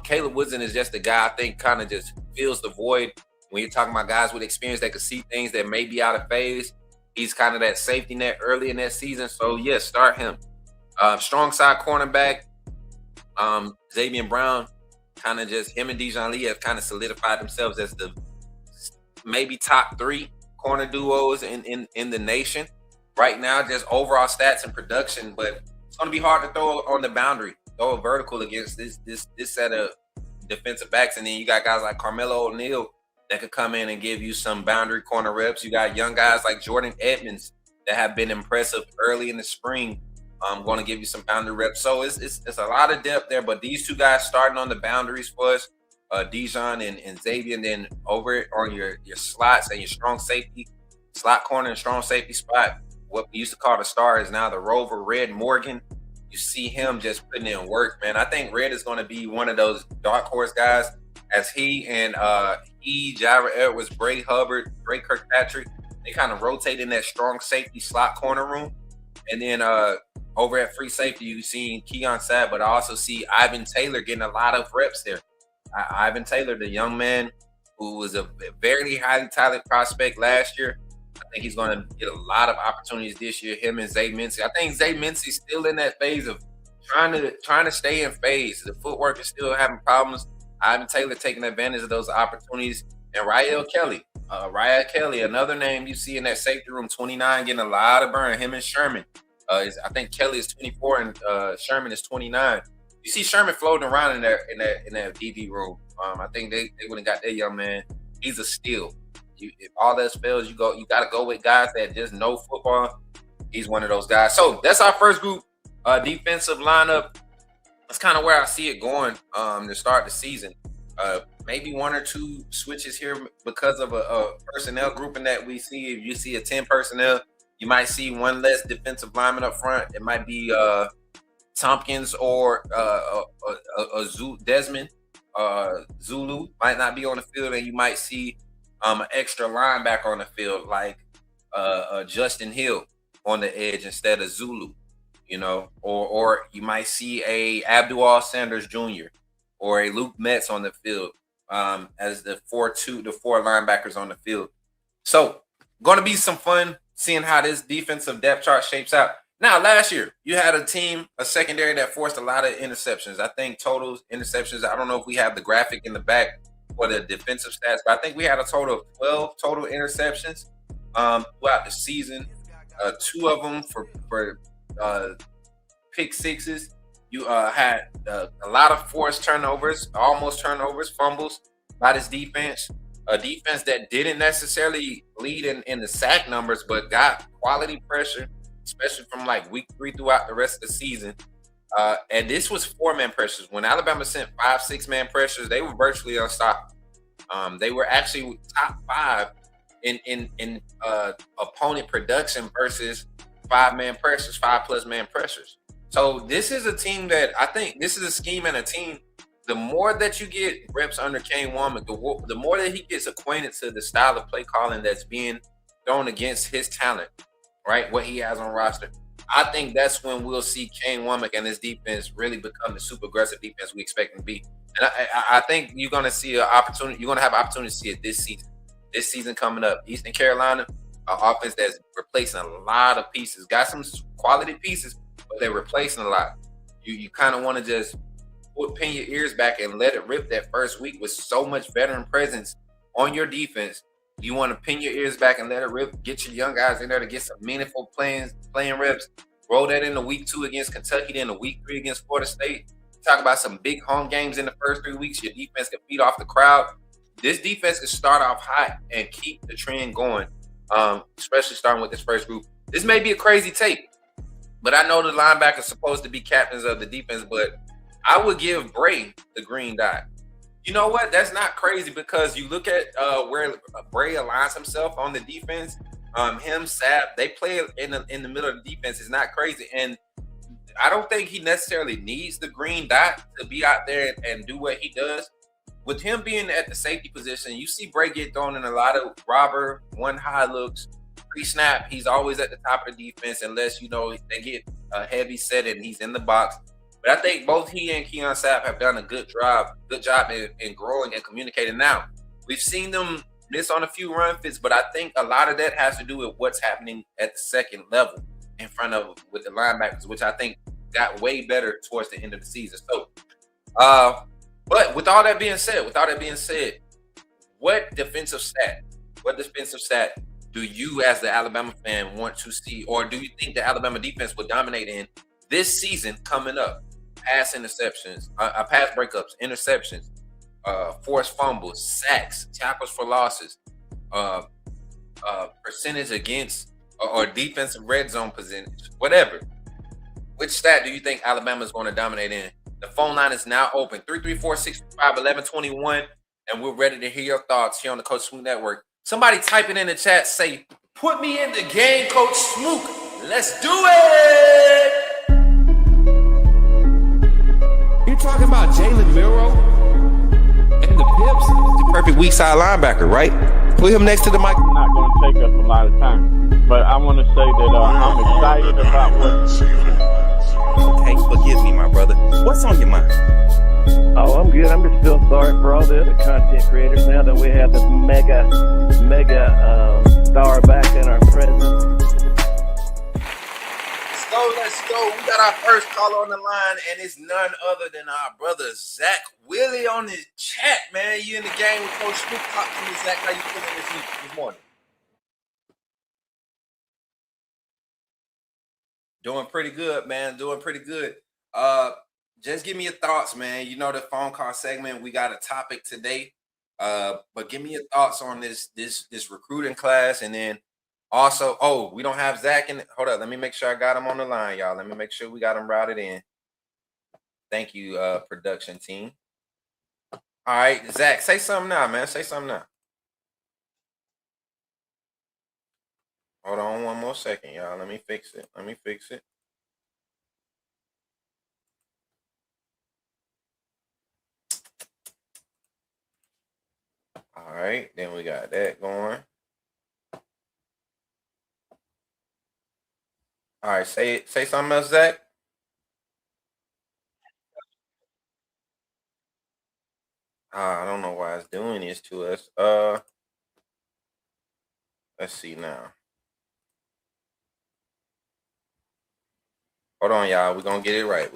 Caleb Woodson is just a guy I think kind of just fills the void when you're talking about guys with experience that can see things that may be out of phase. He's kind of that safety net early in that season. So yes, start him. Strong side cornerback. Xavier Brown, kind of just him and Dijon Lee have kind of solidified themselves as the maybe top 3 corner duos in the nation right now, just overall stats and production. But it's going to be hard to throw on the boundary, throw a vertical against this set of defensive backs. And then you got guys like Carmelo O'Neal that could come in and give you some boundary corner reps. You got young guys like Jordan Edmonds that have been impressive early in the spring I'm going to give you some boundary reps. So it's a lot of depth there, but these two guys starting on the boundaries for us, Dijon and Xavier, and then over on your slots and your strong safety, slot corner and strong safety spot, what we used to call the star is now the rover, Red Morgan. You see him just putting in work, man. I think Red is going to be one of those dark horse guys as he and Jaira Edwards, Bray Hubbard, Bray Kirkpatrick, they kind of rotate in that strong safety slot corner room. And then over at free safety, you've seen Keon Sabb, but I also see Ivan Taylor getting a lot of reps there. Ivan Taylor, the young man who was a very highly talented prospect last year, I think he's going to get a lot of opportunities this year. Him and Zay Mincy. I think Zay Mincy's still in that phase of trying to stay in phase. The footwork is still having problems. Ivan Taylor taking advantage of those opportunities, and Rael Kelly. Rael Kelly, another name you see in that safety room, 29, getting a lot of burn. Him and Sherman. I think Kelly is 24 and Sherman is 29. You see Sherman floating around in that DB room. I think they would have got that young man. He's a steal. If all else fails, you got to go with guys that just know football. He's one of those guys. So that's our first group, defensive lineup. That's kind of where I see it going to start the season. Maybe one or two switches here because of a personnel grouping that we see. If you see a 10 personnel, you might see one less defensive lineman up front. It might be Tompkins or Desmond Zulu might not be on the field, and you might see an extra linebacker on the field like Justin Hill on the edge instead of Zulu, or you might see a Abdul Sanders Jr. or a Luke Metz on the field as the four linebackers on the field. So going to be some fun seeing how this defensive depth chart shapes out. Now, last year, you had a secondary that forced a lot of interceptions. I think total interceptions, I don't know if we have the graphic in the back for the defensive stats, but I think we had a total of 12 total interceptions throughout the season. 2 of them for pick sixes. You had a lot of forced turnovers, almost turnovers, fumbles by this defense. A defense that didn't necessarily lead in the sack numbers, but got quality pressure, especially from like week 3 throughout the rest of the season. And this was 4-man pressures. When Alabama sent 5, 6-man pressures, they were virtually unstoppable. They were actually top 5 in opponent production versus 5-man pressures, 5+ man pressures. So this is a team that I think this is a scheme and a team. The more that you get reps under Kane Womack, the more that he gets acquainted to the style of play calling that's being thrown against his talent, right? What he has on roster. I think that's when we'll see Kane Womack and his defense really become the super aggressive defense we expect them to be. And I think you're going to see an opportunity. You're going to have an opportunity to see it this season. This season coming up, Eastern Carolina, an offense that's replacing a lot of pieces. Got some quality pieces, but they're replacing a lot. You kind of want to just pin your ears back and let it rip that first week with so much veteran presence on your defense. You want to pin your ears back and let it rip. Get your young guys in there to get some meaningful playing reps. Roll that into week 2 against Kentucky, then the week 3 against Florida State. Talk about some big home games in the first 3 weeks. Your defense can feed off the crowd. This defense can start off hot and keep the trend going, especially starting with this first group. This may be a crazy take, but I know the linebackers supposed to be captains of the defense, but I would give Bray the green dot. You know what? That's not crazy because you look at where Bray aligns himself on the defense. Him, Sapp, they play in the middle of the defense. It's not crazy. And I don't think he necessarily needs the green dot to be out there and do what he does. With him being at the safety position, you see Bray get thrown in a lot of robber, one high looks, pre-snap. He's always at the top of the defense unless, they get a heavy set and he's in the box. But I think both he and Keon Sapp have done a good job in growing and communicating. Now, we've seen them miss on a few run fits, but I think a lot of that has to do with what's happening at the second level in front of with the linebackers, which I think got way better towards the end of the season. So, but with all that being said, what defensive stat do you as the Alabama fan want to see, or do you think the Alabama defense will dominate in this season coming up? Pass interceptions, pass breakups, interceptions, forced fumbles, sacks, tackles for losses, percentage against or defensive red zone percentage, whatever. Which stat do you think Alabama is going to dominate in? The phone line is now open, 334-625-1121, and we're ready to hear your thoughts here on the Coach Smook Network. Somebody type it in the chat, say, put me in the game, Coach Smook. Let's do it! You're talking about Jalen Milroe and the Pips? The perfect weak side linebacker, right? Put him next to the mic. It's not going to take us a lot of time, but I want to say that I'm excited about what. Okay, forgive me, my brother. What's on your mind? Oh, I'm good. I'm just still sorry for all the other content creators now that we have this mega star back in our presence. Let's go. We got our first caller on the line, and it's none other than our brother Zach Willie on the chat, man. You in the game with Coach Smook. Talk to me, Zach. How you feeling this morning? Doing pretty good, man. Doing pretty good. Just give me your thoughts, man. You know the phone call segment. We got a topic today. But give me your thoughts on this recruiting class, and then also, we don't have Zach in. Hold up, let me make sure I got him on the line, y'all. Let me make sure we got him routed in. Thank you, production team. All right, Zach, say something now, man. Say something now. Hold on one more second, y'all. Let me fix it. All right, then we got that going. All right, say something else, Zach. I don't know why it's doing this to us. Let's see now. Hold on, y'all. We're gonna get it right.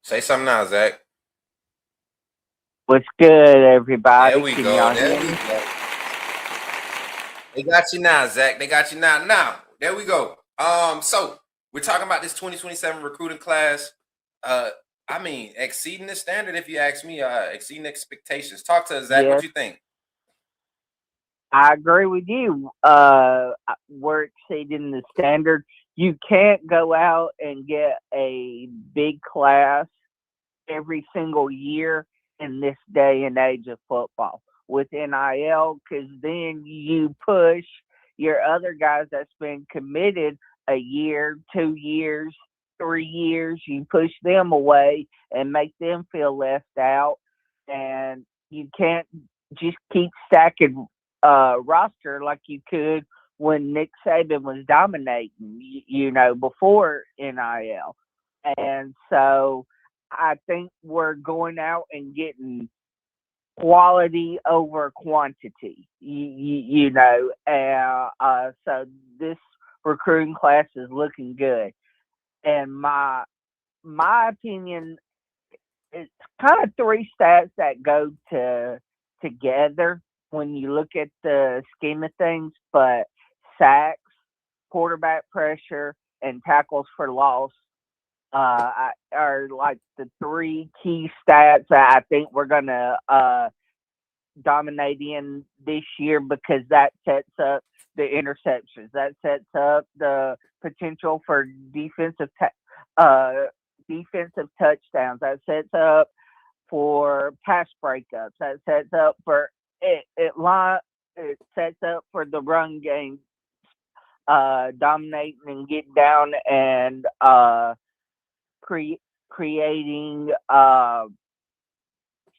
Say something now, Zach. What's good, everybody? There we go. They got you now, Zach. They got you now. Now, there we go. So we're talking about this 2027 recruiting class. I mean, exceeding the standard, if you ask me, exceeding expectations. Talk to us, Zach. Yes. What you think? I agree with you. We're exceeding the standard. You can't go out and get a big class every single year in this day and age of football with NIL, because then you push your other guys that's been committed a year, 2 years, 3 years. You push them away and make them feel left out, and you can't just keep stacking roster like you could when Nick Saban was dominating, before NIL. And so I think we're going out and getting quality over quantity, so this recruiting class is looking good. And my opinion, it's kind of three stats that go together when you look at the scheme of things, but sacks, quarterback pressure, and tackles for loss are like the three key stats that I think we're going to dominate in this year, because that sets up the interceptions. That sets up the potential for defensive touchdowns. That sets up for pass breakups. That sets up for it sets up for the run game, dominating and getting down and creating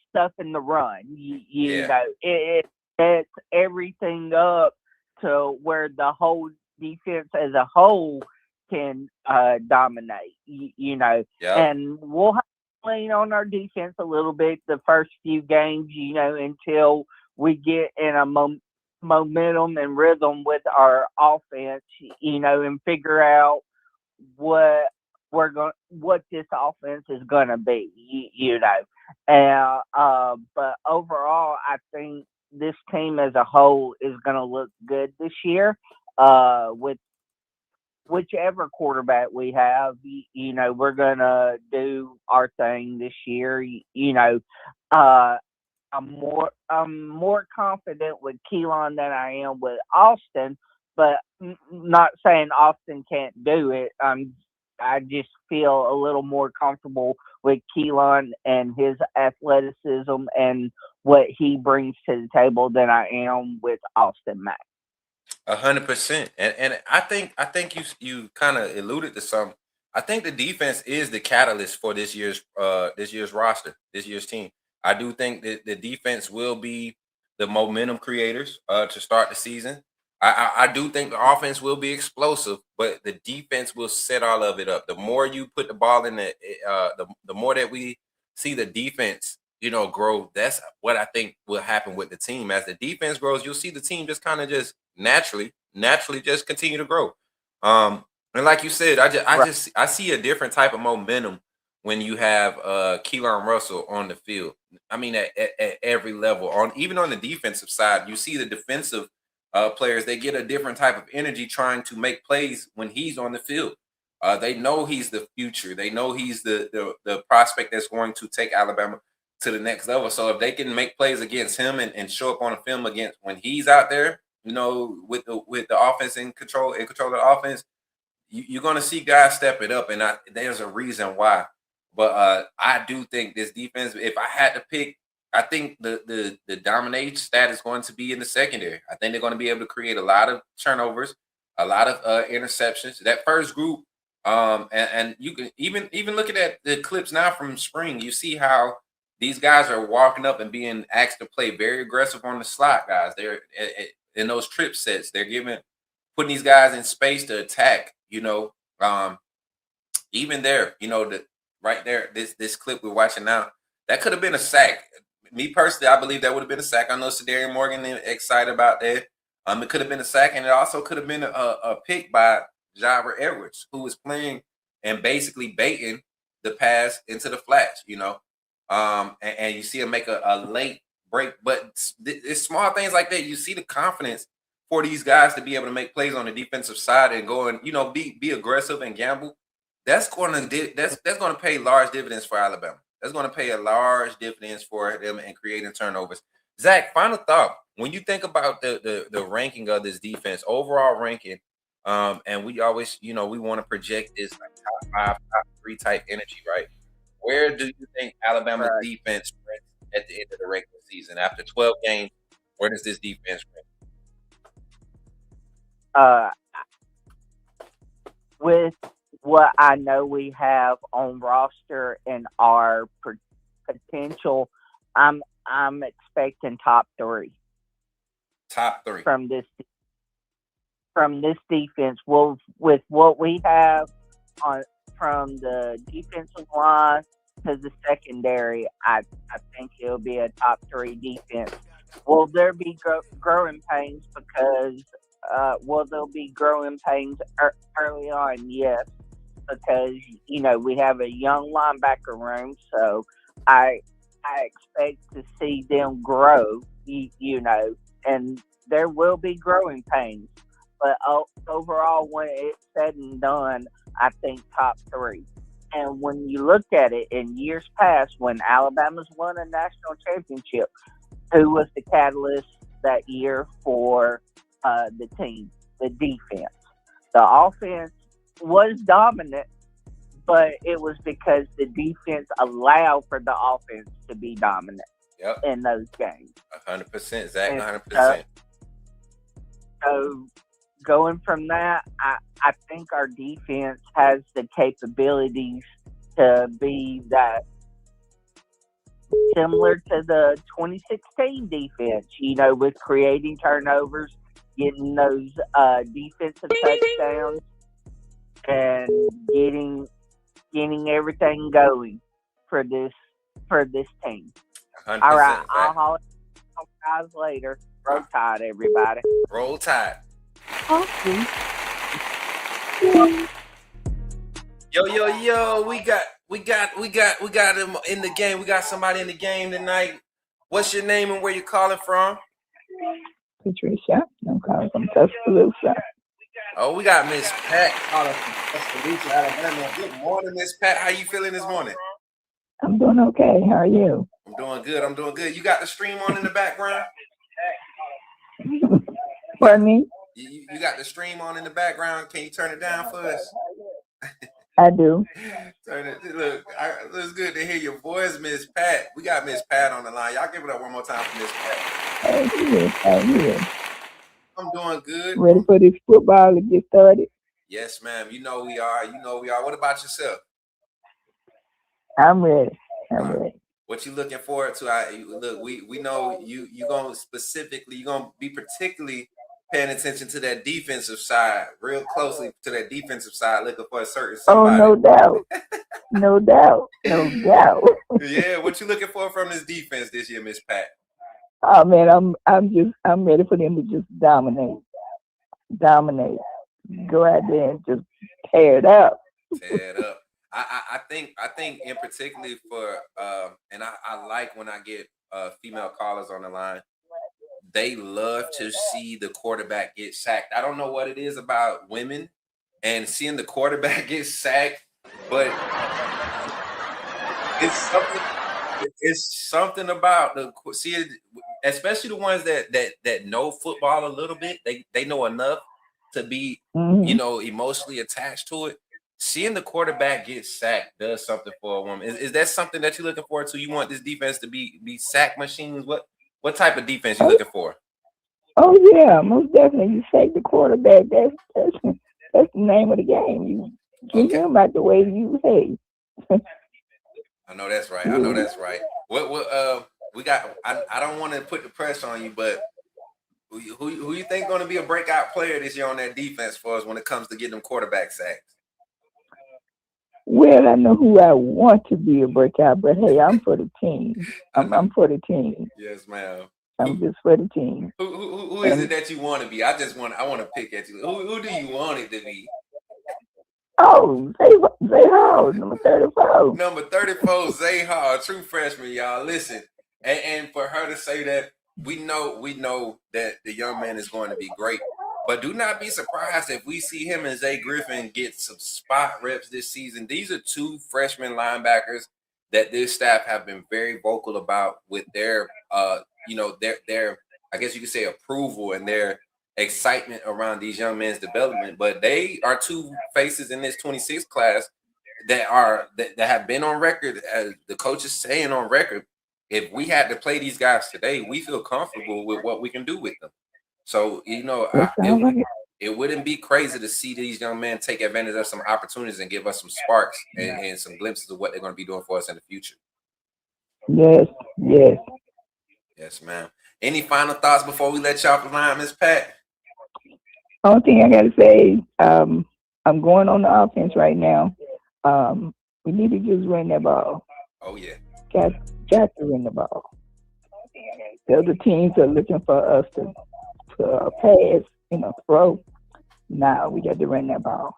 stuff in the run. It sets everything up to where the whole defense as a whole can dominate. And we'll have to lean on our defense a little bit the first few games, until we get in a momentum and rhythm with our offense, and figure out what this offense is gonna be, but overall, I think this team as a whole is gonna look good this year, with whichever quarterback we have. We're gonna do our thing this year. I'm more confident with Kalen than I am with Austin, but not saying Austin can't do it. I just feel a little more comfortable with Keelan and his athleticism and what he brings to the table than I am with Austin Mack. 100%. And I think you kind of alluded to something. I think the defense is the catalyst for this year's roster, this year's team. I do think that the defense will be the momentum creators to start the season. I do think the offense will be explosive, but the defense will set all of it up. The more you put the ball in the more that we see the defense, grow. That's what I think will happen with the team. As the defense grows, you'll see the team just kind of just naturally just continue to grow. And like you said, I see a different type of momentum when you have Keelan Russell on the field. I mean, at every level, even on the defensive side, you see the defensive players, they get a different type of energy trying to make plays when he's on the field. They know he's the future. They know he's the prospect that's going to take Alabama to the next level. So if they can make plays against him and show up on the film against when he's out there, with the offense in control of the offense, you're going to see guys step it up, and there's a reason why. But I do think this defense, if I had to pick, I think the domination stat is going to be in the secondary. I think they're going to be able to create a lot of turnovers, a lot of interceptions. That first group, and you can even looking at the clips now from spring, you see how these guys are walking up and being asked to play very aggressive on the slot, guys. They're in those trip sets. They're putting these guys in space to attack. Even there, right there, this clip we're watching now, that could have been a sack. Me personally, I believe that would have been a sack. I know Sadarian Morgan excited about that. It could have been a sack, and it also could have been a pick by Jabbar Edwards, who was playing and basically baiting the pass into the flats, and you see him make a late break. But it's small things like that. You see the confidence for these guys to be able to make plays on the defensive side and go and be aggressive and gamble. That's going to pay large dividends for Alabama. That's going to pay a large dividends for them in creating turnovers. Zach, final thought. When you think about the ranking of this defense, overall ranking, and we always, we want to project this like top 5, top 3 type energy, right? Where do you think Alabama's defense ranks at the end of the regular season? After 12 games, where does this defense rank? With what I know we have on roster and our potential, I'm expecting top 3. Top 3 from this defense. Well, with what we have from the defensive line to the secondary, I think it'll be a top 3 defense. Will there be growing pains? Because will there be growing pains early on? Yes, because we have a young linebacker room, so I expect to see them grow. And there will be growing pains, but overall, when it's said and done, I think top 3. And when you look at it in years past, when Alabama's won a national championship, who was the catalyst that year for the team? The defense. The offense was dominant, but it was because the defense allowed for the offense to be dominant in those games. 100%, Zach, 100%. So going from that, I think our defense has the capabilities to be that similar to the 2016 defense, with creating turnovers, getting those defensive touchdowns, and getting everything going for this team. 100%, all right, I'll holler at you guys later. Roll Tide, everybody. Roll Tide. Okay. Yo, we got him in the game. We got somebody in the game tonight. What's your name and where you calling from? Patricia. I'm calling from Tuscaloosa. Oh, we got Miss Pat calling from Tuscaloosa, Alabama. Good morning, Miss Pat. How you feeling this morning? I'm doing okay. How are you? I'm doing good. You got the stream on in the background? Pardon me? You got the stream on in the background. Can you turn it down for us? I do. Turn it. Look, it's good to hear your voice, Miss Pat. We got Miss Pat on the line. Y'all give it up one more time for Miss Pat. Hey, yeah. I'm doing good. Ready for this football to get started? Yes, ma'am. You know we are. What about yourself? I'm ready. I'm ready. What you looking forward to? Look, we know you gonna be particularly paying attention to that defensive side, real closely to that defensive side, looking for a certain somebody. Oh, no doubt. No doubt. No doubt. Yeah, what you looking for from this defense this year, Miss Pat? Oh man, I'm ready for them to just dominate. Go out there and just tear it up. Tear it up. I think in particularly for and I like when I get female callers on the line. They love to see the quarterback get sacked. I don't know what it is about women and seeing the quarterback get sacked, but it's something about especially the ones that know football a little bit. They know enough to be emotionally attached to it. Seeing the quarterback get sacked does something for a woman. Is that something that you're looking forward to? You want this defense to be sack machines? What type of defense you looking for? Oh yeah, most definitely. You sack the quarterback. That's the name of the game. You get him out the way you hey. I know that's right. What we got? I don't want to put the pressure on you, but who you think going to be a breakout player this year on that defense for us when it comes to getting them quarterback sacks? Well, I know who I want to be a breakout, but hey, I'm for the team. I'm for the team. Yes, ma'am. I'm just for the team. Who is it that you want to be? I want to pick at you. Who do you want it to be? Oh, Zay Hall, number 34. Number 34, Zay Hall, true freshman, y'all. Listen, and for her to say that, we know that the young man is going to be great. But do not be surprised if we see him and Zay Griffin get some spot reps this season. These are two freshman linebackers that this staff have been very vocal about with their, their I guess you could say approval and their excitement around these young men's development. But they are two faces in this 26 class that have been on record, as the coach is saying on record. If we had to play these guys today, we feel comfortable with what we can do with them. So, it wouldn't be crazy to see these young men take advantage of some opportunities and give us some sparks and some glimpses of what they're going to be doing for us in the future. Yes. Yes, ma'am. Any final thoughts before we let you off the line, Miss Pat? Only thing I got to say, I'm going on the offense right now. We need to just run that ball. Oh, yeah. Got to run the ball. The other teams are looking for us to pass, throw. Now we got to run that ball.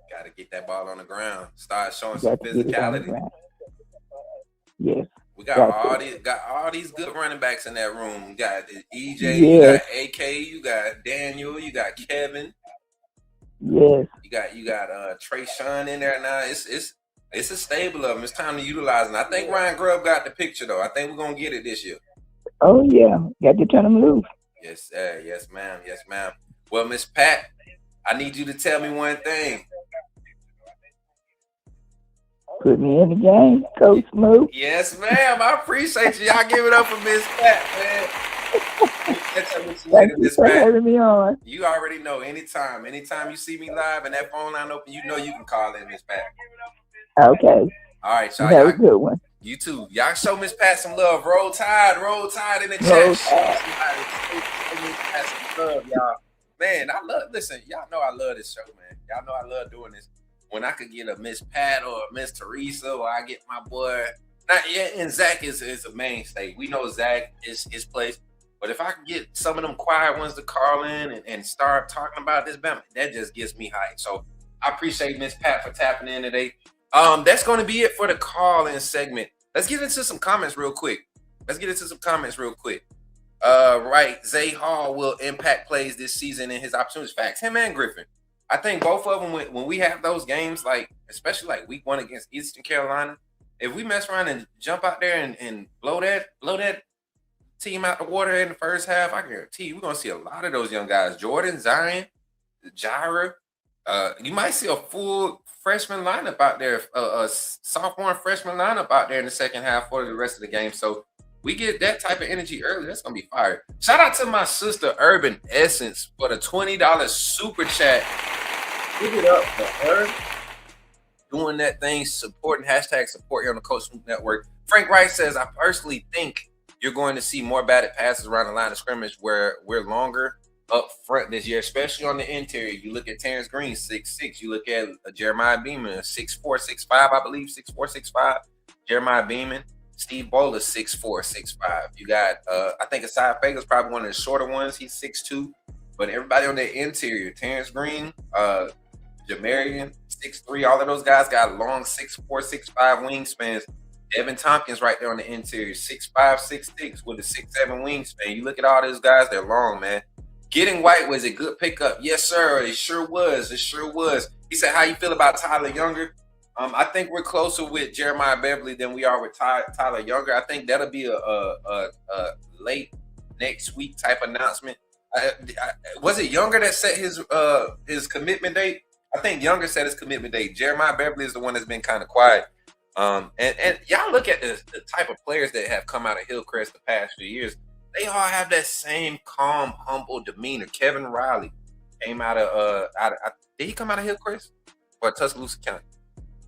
Got to get that ball on the ground. Start showing some physicality. Yes. We got all these good running backs in that room. You got EJ, you got AK, you got Daniel, you got Kevin. Yes. You got Trey Sean in there now. It's a stable of them. It's time to utilize them. I think Ryan Grubb got the picture though. I think we're gonna get it this year. Oh yeah, got to turn them loose. Yes, sir. Yes, ma'am. Yes, ma'am. Well, Miss Pat, I need you to tell me one thing. Put me in the game, Coach Smook. Yes, ma'am. I appreciate you. Y'all give it up for Miss Pat, man. Thank you for having me on. You already know. Anytime you see me live and that phone line open, you know you can call in, Miss Pat. Okay. All right, y'all. Have a good one. You too. Y'all show Miss Pat some love. Roll Tide in the chat. Some love, y'all. Man, listen, y'all know I love this show, man. Y'all know I love doing this. When I could get a Miss Pat or a Miss Teresa, or I get my boy, and Zach is a mainstay. We know Zach is his place. But if I can get some of them quiet ones to call in and start talking about this Bama, that just gets me hyped. So I appreciate Miss Pat for tapping in today. That's going to be it for the call-in segment. Let's get into some comments real quick. Right, Zay Hall will impact plays this season in his opportunities. Facts, him and Griffin. I think both of them, when we have those games, especially like week 1 against Eastern Carolina, if we mess around and jump out there and blow that team out the water in the first half, I guarantee you we're gonna see a lot of those young guys. Jordan, Zion, Jira. You might see a full freshman lineup out there, a sophomore and freshman lineup out there in the second half for the rest of the game. So we get that type of energy early. That's gonna be fire. Shout out to my sister Urban Essence for the $20 super chat. Give it up for her doing that thing, supporting hashtag support here on the Coach Smook Network. Frank Wright says, I personally think you're going to see more batted passes around the line of scrimmage where we're longer up front this year, especially on the interior. You look at Terrence Green, 6'6". You look at Jeremiah Beeman, 6'4", 6'5", I believe, 6'4", 6'5". Jeremiah Beeman. Steve Bowler, 6'4", 6'5". You got, I think Asai Fager's probably one of the shorter ones. He's 6'2". But everybody on the interior, Terrence Green, Jamarian, 6'3". All of those guys got long 6'4", 6'5" wingspans. Evan Tompkins right there on the interior, 6'5", 6'6", with a 6'7" wingspan. You look at all those guys, they're long, man. Getting White was a good pickup. Yes, sir. It sure was. It sure was. He said, how you feel about Tyler Younger? I think we're closer with Jeremiah Beverly than we are with Tyler Younger. I think that'll be a late next week type announcement. Was it Younger that set his commitment date? I think Younger set his commitment date. Jeremiah Beverly is the one that's been kind of quiet. And y'all look at the type of players that have come out of Hillcrest the past few years. They all have that same calm, humble demeanor. Kevin Riley came out of did he come out of Hillcrest or Tuscaloosa County?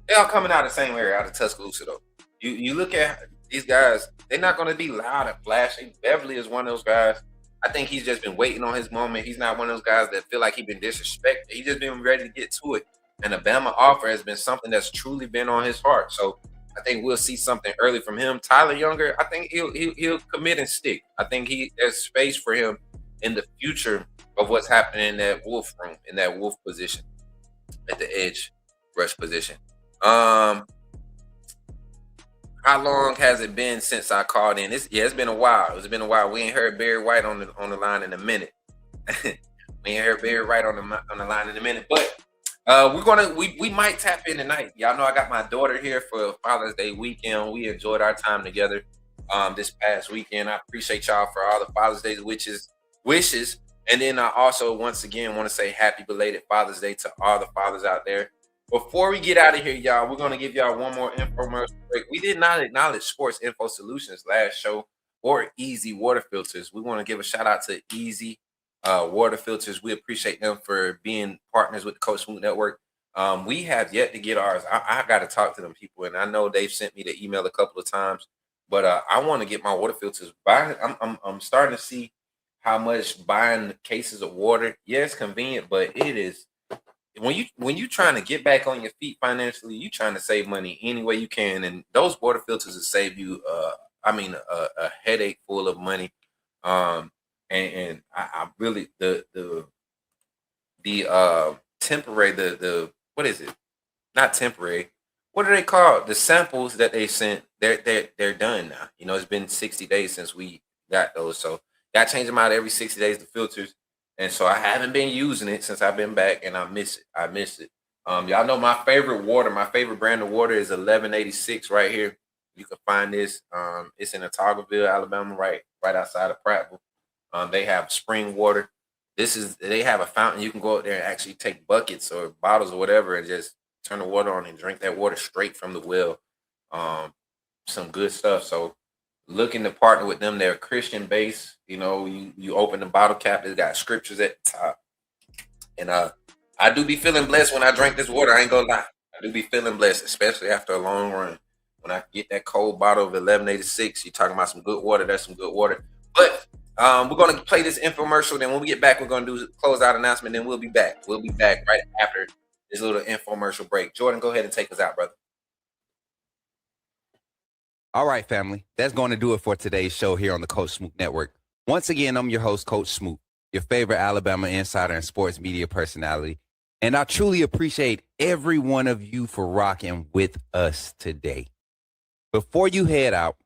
They all coming out of the same area, out of Tuscaloosa though. You look at these guys, they're not going to be loud and flashy. Beverly is one of those guys. I think he's just been waiting on his moment. He's not one of those guys that feel like he's been disrespected. He's just been ready to get to it. And the Bama offer has been something that's truly been on his heart. So I think we'll see something early from him. Tyler Younger, I think he'll commit and stick. I think there's space for him in the future of what's happening in that Wolf room, in that Wolf position, at the edge rush position. How long has it been since I called in? It's been a while. It's been a while. We ain't heard Barry White on the line in a minute. We ain't heard Barry White on the line in a minute, but we might tap in tonight. Y'all know I got my daughter here for Father's Day weekend. We enjoyed our time together this past weekend. I appreciate y'all for all the Father's Day wishes. And then I also once again want to say happy belated Father's Day to all the fathers out there. Before we get out of here, y'all, we're gonna give y'all one more infomercial break. We did not acknowledge Sports Info Solutions last show or Easy Water Filters. We want to give a shout out to Easy Water Filters. We appreciate them for being partners with the Coach Smook Network. We have yet to get ours. I got to talk to them people, and I know they've sent me the email a couple of times, but I want to get my water filters. I'm starting to see how much buying cases of water. Yeah, it's convenient, but it is when you trying to get back on your feet financially, you trying to save money any way you can, and those water filters will save you. A headache full of money. And I really the temporary the what is it? Not temporary. What are they called? The samples that they sent, they're done now. You know, it's been 60 days since we got those, so got to change them out every 60 days. The filters, and so I haven't been using it since I've been back, and I miss it. Y'all know my favorite water, my favorite brand of water is 1186 right here. You can find this. It's in Otagoville, Alabama, right outside of Prattville. They have spring water. They have a fountain. You can go out there and actually take buckets or bottles or whatever and just turn the water on and drink that water straight from the well. Some good stuff. So looking to partner with them. They're Christian based. You know, you open the bottle cap, it's got scriptures at the top. And I do be feeling blessed when I drink this water. I ain't gonna lie. I do be feeling blessed, especially after a long run. When I get that cold bottle of 1186, you're talking about some good water. That's some good water. But we're going to play this infomercial. Then when we get back, we're going to do a closeout announcement. Then we'll be back. We'll be back right after this little infomercial break. Jordan, go ahead and take us out, brother. All right, family. That's going to do it for today's show here on the Coach Smook Network. Once again, I'm your host, Coach Smook, your favorite Alabama insider and sports media personality. And I truly appreciate every one of you for rocking with us today. Before you head out,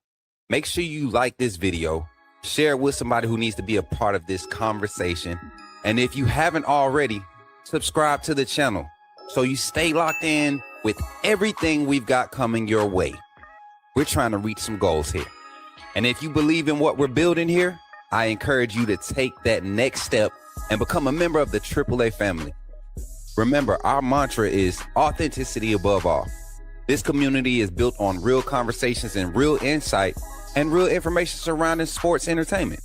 make sure you like this video, share it with somebody who needs to be a part of this conversation. And if you haven't already, subscribe to the channel so you stay locked in with everything we've got coming your way. We're trying to reach some goals here. And if you believe in what we're building here, I encourage you to take that next step and become a member of the AAA family. Remember, our mantra is authenticity above all. This community is built on real conversations and real insight and real information surrounding sports entertainment.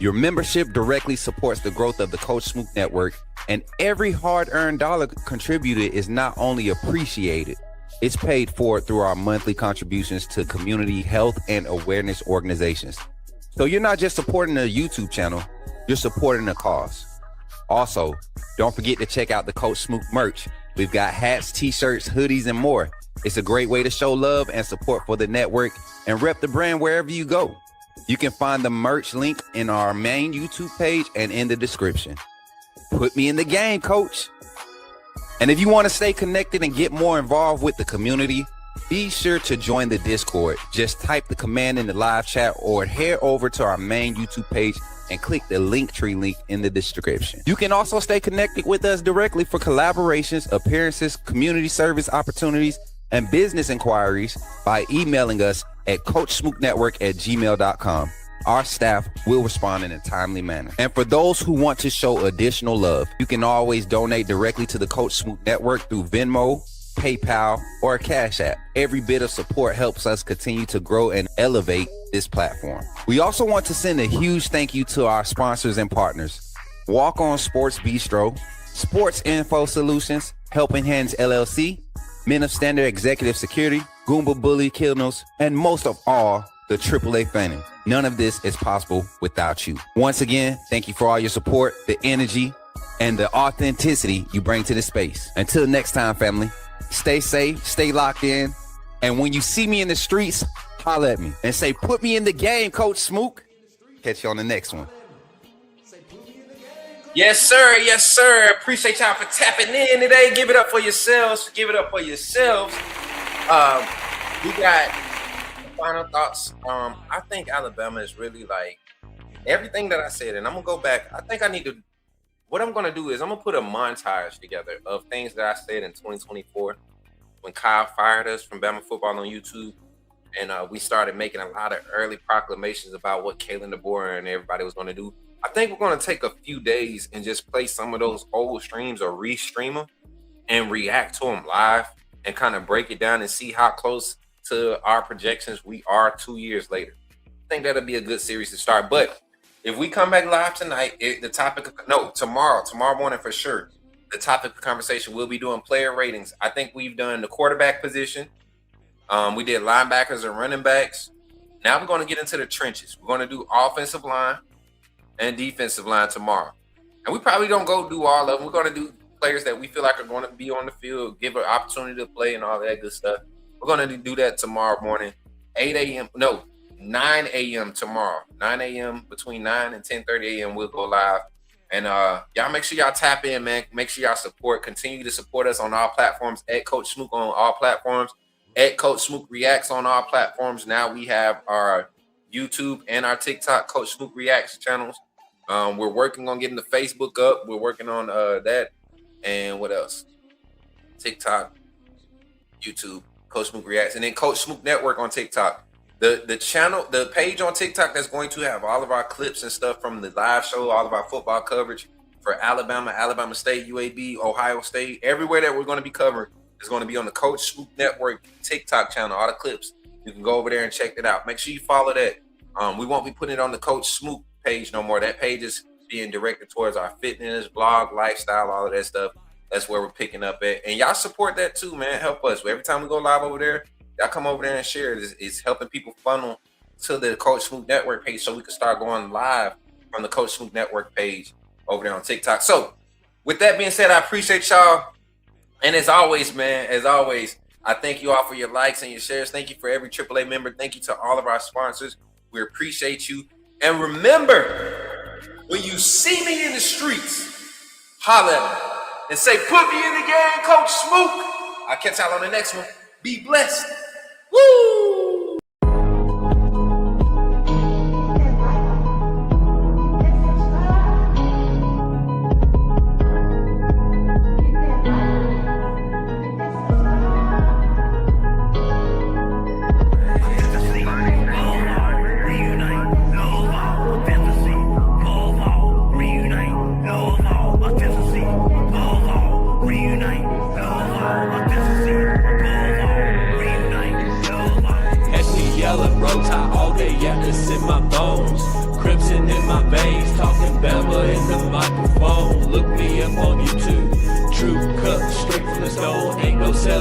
Your membership directly supports the growth of the Coach Smook Network, and every hard-earned dollar contributed is not only appreciated, it's paid for through our monthly contributions to community health and awareness organizations. So you're not just supporting a YouTube channel, you're supporting a cause. Also, don't forget to check out the Coach Smook merch. We've got hats, t-shirts, hoodies, and more. It's a great way to show love and support for the network and rep the brand wherever you go. You can find the merch link in our main YouTube page and in the description. Put me in the game, coach. And if you want to stay connected and get more involved with the community, be sure to join the Discord. Just type the command in the live chat or head over to our main YouTube page and click the Linktree link in the description. You can also stay connected with us directly for collaborations, appearances, community service opportunities, and business inquiries by emailing us at coachsmooknetwork@gmail.com. Our staff will respond in a timely manner. And for those who want to show additional love, you can always donate directly to the Coach Smook Network through Venmo, PayPal, or Cash App. Every bit of support helps us continue to grow and elevate this platform. We also want to send a huge thank you to our sponsors and partners: Walk On Sports Bistro, Sports Info Solutions, Helping Hands LLC, Men of Standard Executive Security, Goomba Bully Killnos, and most of all, the AAA family. None of this is possible without you. Once again, thank you for all your support, the energy, and the authenticity you bring to this space. Until next time, family, stay safe, stay locked in, and when you see me in the streets, holler at me and say, put me in the game, Coach Smook. Catch you on the next one. Yes, sir. Yes, sir. Appreciate y'all for tapping in today. Give it up for yourselves. Give it up for yourselves. We got final thoughts. I think Alabama is really like everything that I said, and I'm gonna go back. I think I need to. What I'm gonna do is I'm gonna put a montage together of things that I said in 2024 when Kyle fired us from Bama Football on YouTube, and we started making a lot of early proclamations about what Kalen DeBoer and everybody was gonna do. I think we're going to take a few days and just play some of those old streams or restream them and react to them live and kind of break it down and see how close to our projections we are 2 years later. I think that'll be a good series to start. But if we come back live tonight, tomorrow morning for sure, the topic of conversation, we'll be doing player ratings. I think we've done the quarterback position. We did linebackers and running backs. Now we're going to get into the trenches. We're going to do offensive line and defensive line tomorrow. And we probably don't go do all of them. We're going to do players that we feel like are going to be on the field, give an opportunity to play and all that good stuff. We're going to do that tomorrow morning, 9 a.m. tomorrow. 9 a.m. between 9 and 10:30 a.m. we'll go live. And y'all make sure y'all tap in, man. Make sure y'all continue to support us on all platforms, at Coach Smook on all platforms, at Coach Smook Reacts on all platforms. Now we have our YouTube and our TikTok Coach Smook Reacts channels. We're working on getting the Facebook up. We're working on that. And what else? TikTok, YouTube, Coach Smook Reacts, and then Coach Smook Network on TikTok. The channel, the page on TikTok that's going to have all of our clips and stuff from the live show, all of our football coverage for Alabama, Alabama State, UAB, Ohio State, everywhere that we're going to be covering is going to be on the Coach Smook Network TikTok channel. All the clips, you can go over there and check it out. Make sure you follow that. We won't be putting it on the Coach Smook page no more. That page is being directed towards our fitness, blog, lifestyle, all of that stuff. That's where we're picking up at. And y'all support that too, man. Help us. Every time we go live over there, y'all come over there and share it. It's helping people funnel to the Coach Smook Network page so we can start going live from the Coach Smook Network page over there on TikTok. So with that being said, I appreciate y'all. And as always, man, I thank you all for your likes and your shares. Thank you for every AAA member. Thank you to all of our sponsors. We appreciate you. And remember, when you see me in the streets, holler at me and say, put me in the game, Coach Smook. I'll catch y'all on the next one. Be blessed. Woo! Are you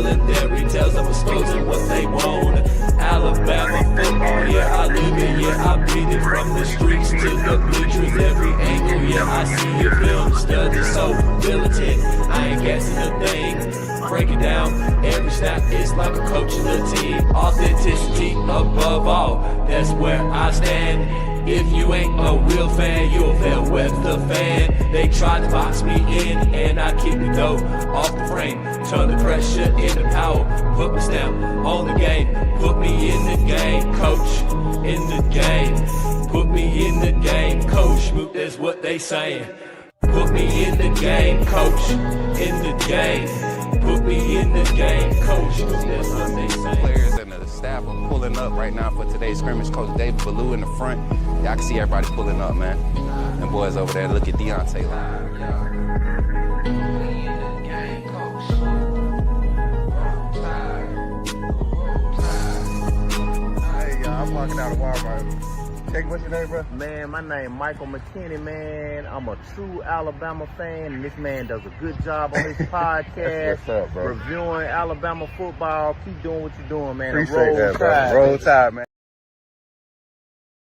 telling their tales of exposing what they want. Alabama football, yeah, I live it, yeah, I breathe it. From the streets to the bleachers, every angle, yeah, I see it, film study, so militant. I ain't guessing a thing. Break it down, every snap is like a coach of the team. Authenticity above all, that's where I stand. If you ain't a real fan, you'll fail with the fan. They tried to box me in, and I keep it though off the frame. Turn the pressure into power, put my stamp on the game. Put me in the game, coach, in the game. Put me in the game, coach, Smook, that's what they saying. Put me in the game, coach, in the game. Put me in the game, coach, that's what they saying. Players and the staff are pulling up right now for today's scrimmage. Coach David Ballou in the front. Y'all can see everybody pulling up, man. And boys over there, look at Deontay. Hey, y'all, I'm walking out of Walmart. Check, what's your name, bro? Man, my name Michael McKinney, man. I'm a true Alabama fan, and this man does a good job on his podcast. What's up, bro? Reviewing Alabama football. Keep doing what you're doing, man. Appreciate that, bro. Roll Tide, man.